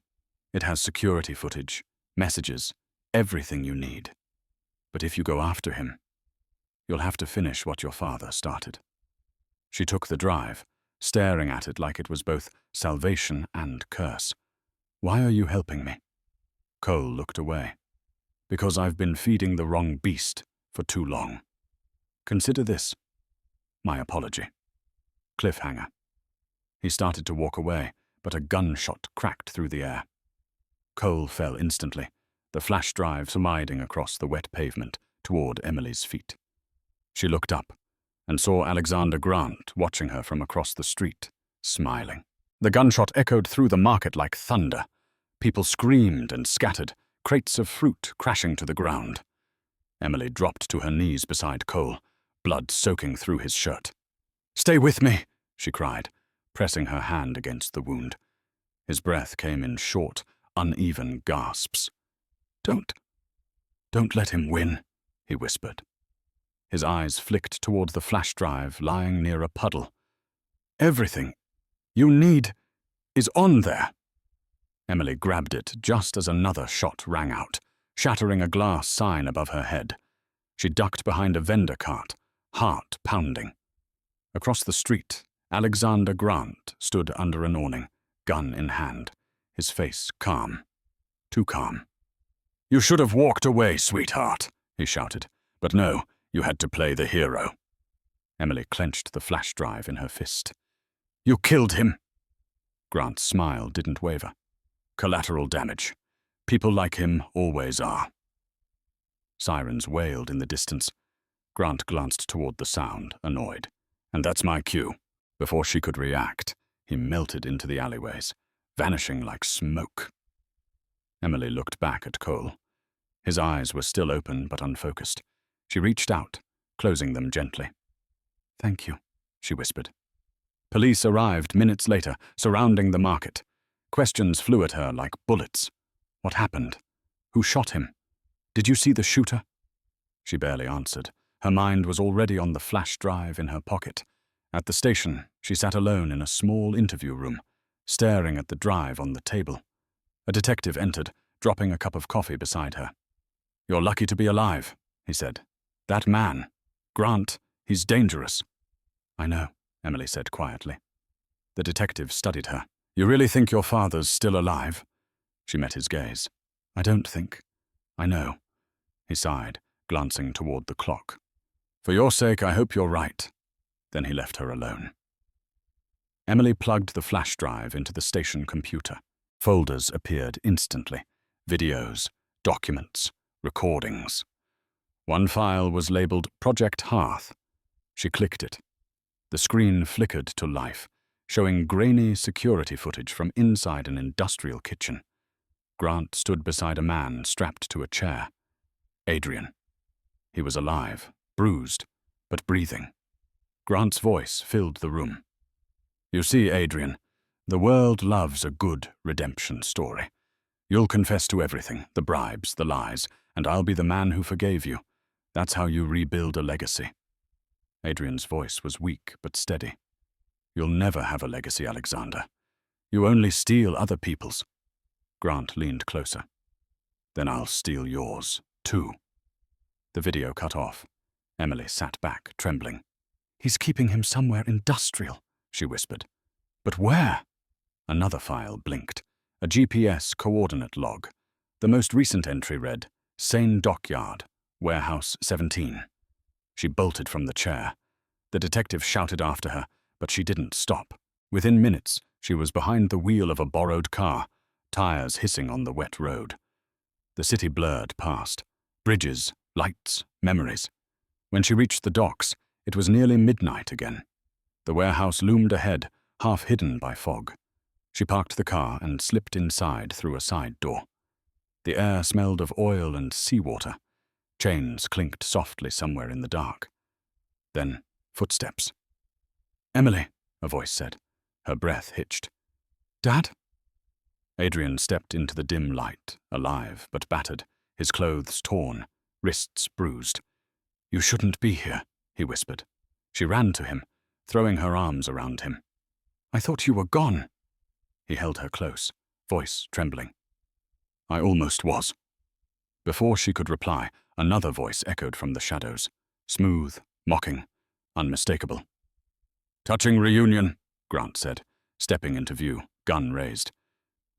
It has security footage, messages, everything you need. But if you go after him, you'll have to finish what your father started. She took the drive, staring at it like it was both salvation and curse. Why are you helping me? Cole looked away. Because I've been feeding the wrong beast for too long. Consider this. My apology. Cliffhanger. He started to walk away, but a gunshot cracked through the air. Cole fell instantly, the flash drive sliding across the wet pavement toward Emily's feet. She looked up and saw Alexander Grant watching her from across the street, smiling. The gunshot echoed through the market like thunder. People screamed and scattered, crates of fruit crashing to the ground. Emily dropped to her knees beside Cole, blood soaking through his shirt. Stay with me, she cried, pressing her hand against the wound. His breath came in short, uneven gasps. Don't let him win, he whispered. His eyes flicked toward the flash drive lying near a puddle. Everything you need is on there. Emily grabbed it just as another shot rang out, shattering a glass sign above her head. She ducked behind a vendor cart, heart pounding. Across the street, Alexander Grant stood under an awning, gun in hand, his face calm. Too calm. You should have walked away, sweetheart, he shouted. But no, you had to play the hero. Emily clenched the flash drive in her fist. You killed him. Grant's smile didn't waver. Collateral damage. People like him always are. Sirens wailed in the distance. Grant glanced toward the sound, annoyed. And that's my cue. Before she could react, he melted into the alleyways, vanishing like smoke. Emily looked back at Cole. His eyes were still open but unfocused. She reached out, closing them gently. "Thank you," she whispered. Police arrived minutes later, surrounding the market. Questions flew at her like bullets. What happened? Who shot him? Did you see the shooter? She barely answered. Her mind was already on the flash drive in her pocket. At the station, she sat alone in a small interview room, staring at the drive on the table. A detective entered, dropping a cup of coffee beside her. "You're lucky to be alive," he said. "That man, Grant, he's dangerous." "I know," Emily said quietly. The detective studied her. "You really think your father's still alive?" She met his gaze. "I don't think. I know." He sighed, glancing toward the clock. "For your sake, I hope you're right." Then he left her alone. Emily plugged the flash drive into the station computer. Folders appeared instantly. Videos, documents, recordings. One file was labeled Project Hearth. She clicked it. The screen flickered to life, showing grainy security footage from inside an industrial kitchen. Grant stood beside a man strapped to a chair. Adrian. He was alive, bruised, but breathing. Grant's voice filled the room. "You see, Adrian, the world loves a good redemption story. You'll confess to everything, the bribes, the lies, and I'll be the man who forgave you. That's how you rebuild a legacy." Adrian's voice was weak but steady. "You'll never have a legacy, Alexander. You only steal other people's." Grant leaned closer. "Then I'll steal yours, too." The video cut off. Emily sat back, trembling. "He's keeping him somewhere industrial," she whispered. "But where?" Another file blinked. A GPS coordinate log. The most recent entry read, Seine Dockyard, Warehouse 17. She bolted from the chair. The detective shouted after her, but she didn't stop. Within minutes, she was behind the wheel of a borrowed car, tires hissing on the wet road. The city blurred past. Bridges, lights, memories. When she reached the docks, it was nearly midnight again. The warehouse loomed ahead, half hidden by fog. She parked the car and slipped inside through a side door. The air smelled of oil and seawater. Chains clinked softly somewhere in the dark. Then, footsteps. "Emily," a voice said. Her breath hitched. "Dad?" Adrian stepped into the dim light, alive but battered, his clothes torn, wrists bruised. "You shouldn't be here," he whispered. She ran to him, throwing her arms around him. "I thought you were gone." He held her close, voice trembling. "I almost was." Before she could reply, another voice echoed from the shadows, smooth, mocking, unmistakable. "Touching reunion," Grant said, stepping into view, gun raised.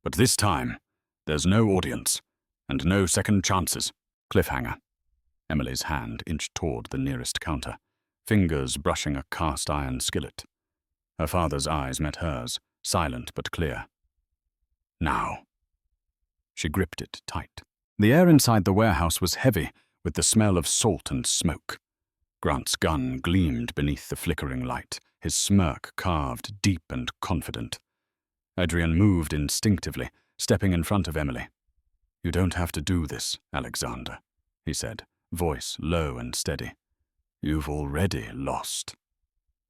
"But this time, there's no audience, and no second chances." Cliffhanger. Emily's hand inched toward the nearest counter, fingers brushing a cast-iron skillet. Her father's eyes met hers, silent but clear. "Now." She gripped it tight. The air inside the warehouse was heavy, with the smell of salt and smoke. Grant's gun gleamed beneath the flickering light, his smirk carved deep and confident. Adrian moved instinctively, stepping in front of Emily. "You don't have to do this, Alexander," he said, voice low and steady. "You've already lost."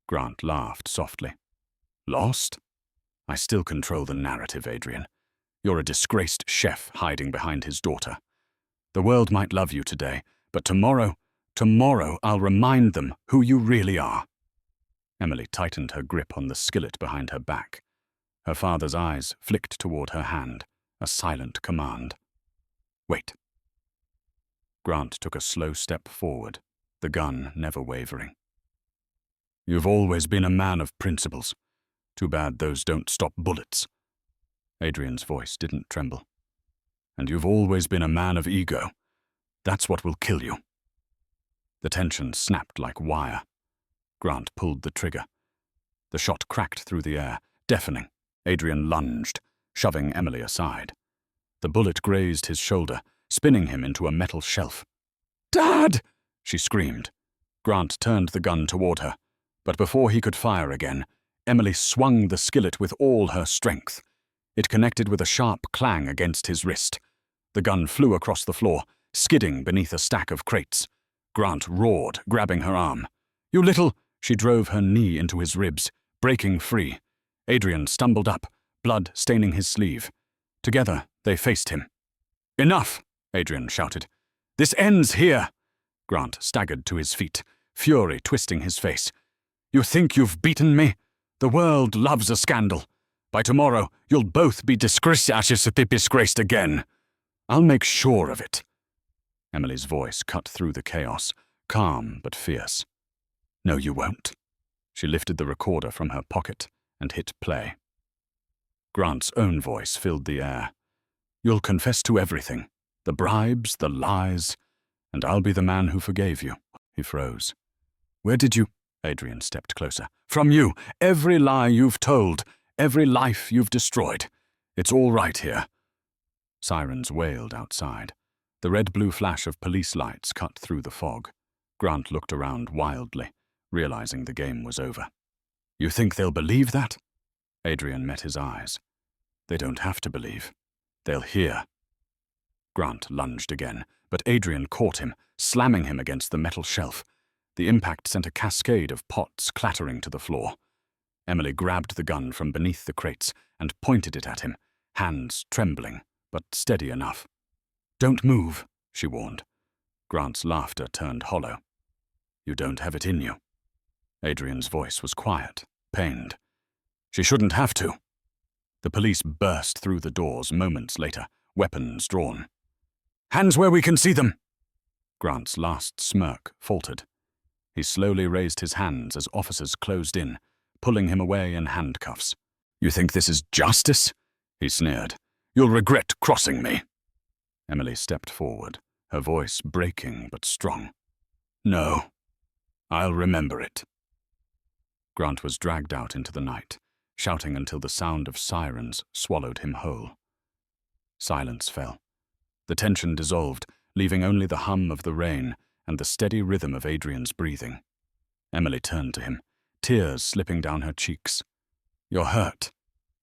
Grant laughed softly. "Lost? I still control the narrative, Adrian. You're a disgraced chef hiding behind his daughter. The world might love you today, but tomorrow I'll remind them who you really are." Emily tightened her grip on the skillet behind her back. Her father's eyes flicked toward her hand, a silent command. "Wait." Grant took a slow step forward, the gun never wavering. "You've always been a man of principles. Too bad those don't stop bullets." Adrian's voice didn't tremble. "And you've always been a man of ego. That's what will kill you." The tension snapped like wire. Grant pulled the trigger. The shot cracked through the air, deafening. Adrian lunged, shoving Emily aside. The bullet grazed his shoulder, spinning him into a metal shelf. "Dad!" she screamed. Grant turned the gun toward her, but before he could fire again, Emily swung the skillet with all her strength. It connected with a sharp clang against his wrist. The gun flew across the floor, skidding beneath a stack of crates. Grant roared, grabbing her arm. "You little—" She drove her knee into his ribs, breaking free. Adrian stumbled up, blood staining his sleeve. Together, they faced him. "Enough!" Adrian shouted. "This ends here!" Grant staggered to his feet, fury twisting his face. "You think you've beaten me? The world loves a scandal. By tomorrow, you'll both be disgraced again. I'll make sure of it." Emily's voice cut through the chaos, calm but fierce. "No, you won't." She lifted the recorder from her pocket and hit play. Grant's own voice filled the air. "You'll confess to everything, the bribes, the lies, and I'll be the man who forgave you." He froze. "Where did you—" Adrian stepped closer. "From you. Every lie you've told, every life you've destroyed. It's all right here." Sirens wailed outside. The red-blue flash of police lights cut through the fog. Grant looked around wildly, realizing the game was over. "You think they'll believe that?" Adrian met his eyes. "They don't have to believe. They'll hear." Grant lunged again, but Adrian caught him, slamming him against the metal shelf. The impact sent a cascade of pots clattering to the floor. Emily grabbed the gun from beneath the crates and pointed it at him, hands trembling, but steady enough. "Don't move," she warned. Grant's laughter turned hollow. "You don't have it in you." Adrian's voice was quiet, pained. "She shouldn't have to." The police burst through the doors moments later, weapons drawn. "Hands where we can see them!" Grant's last smirk faltered. He slowly raised his hands as officers closed in, pulling him away in handcuffs. "You think this is justice?" he sneered. "You'll regret crossing me." Emily stepped forward, her voice breaking but strong. "No, I'll remember it." Grant was dragged out into the night, shouting until the sound of sirens swallowed him whole. Silence fell. The tension dissolved, leaving only the hum of the rain and the steady rhythm of Adrian's breathing. Emily turned to him, tears slipping down her cheeks. "You're hurt."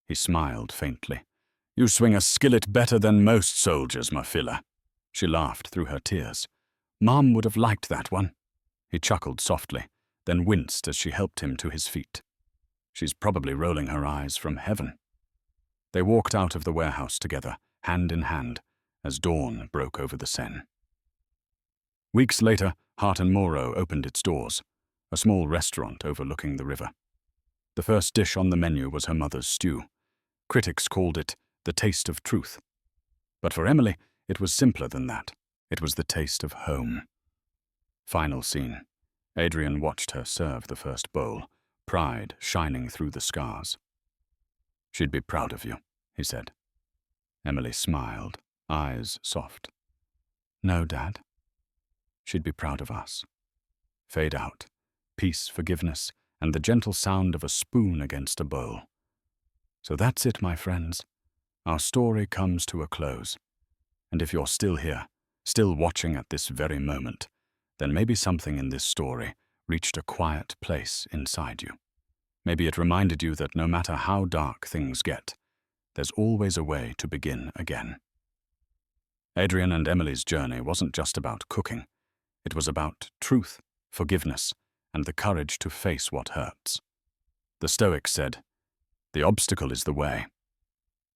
He smiled faintly. "You swing a skillet better than most soldiers, my filler." She laughed through her tears. "Mom would have liked that one." He chuckled softly, then winced as she helped him to his feet. "She's probably rolling her eyes from heaven." They walked out of the warehouse together, hand in hand, as dawn broke over the Seine. Weeks later, Hart and Moreau opened its doors, a small restaurant overlooking the river. The first dish on the menu was her mother's stew. Critics called it the taste of truth. But for Emily, it was simpler than that. It was the taste of home. Final scene. Adrian watched her serve the first bowl, pride shining through the scars. "She'd be proud of you," he said. Emily smiled, eyes soft. "No, Dad. She'd be proud of us." Fade out. Peace, forgiveness, and the gentle sound of a spoon against a bowl. So that's it, my friends. Our story comes to a close. And if you're still here, still watching at this very moment, then maybe something in this story reached a quiet place inside you. Maybe it reminded you that no matter how dark things get, there's always a way to begin again. Adrian and Emily's journey wasn't just about cooking. It was about truth, forgiveness, and the courage to face what hurts. The Stoics said, "The obstacle is the way."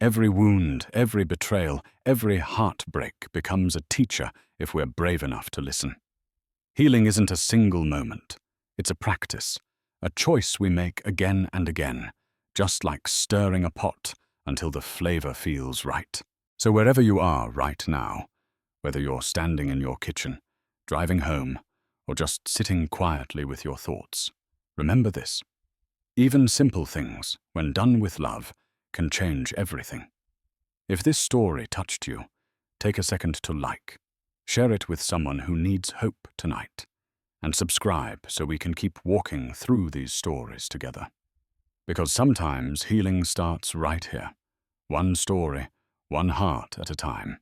Every wound, every betrayal, every heartbreak becomes a teacher if we're brave enough to listen. Healing isn't a single moment. It's a practice, a choice we make again and again, just like stirring a pot until the flavor feels right. So wherever you are right now, whether you're standing in your kitchen, driving home, or just sitting quietly with your thoughts, remember this. Even simple things, when done with love, can change everything. If this story touched you, take a second to like, share it with someone who needs hope tonight, and subscribe so we can keep walking through these stories together. Because sometimes healing starts right here, one story, one heart at a time.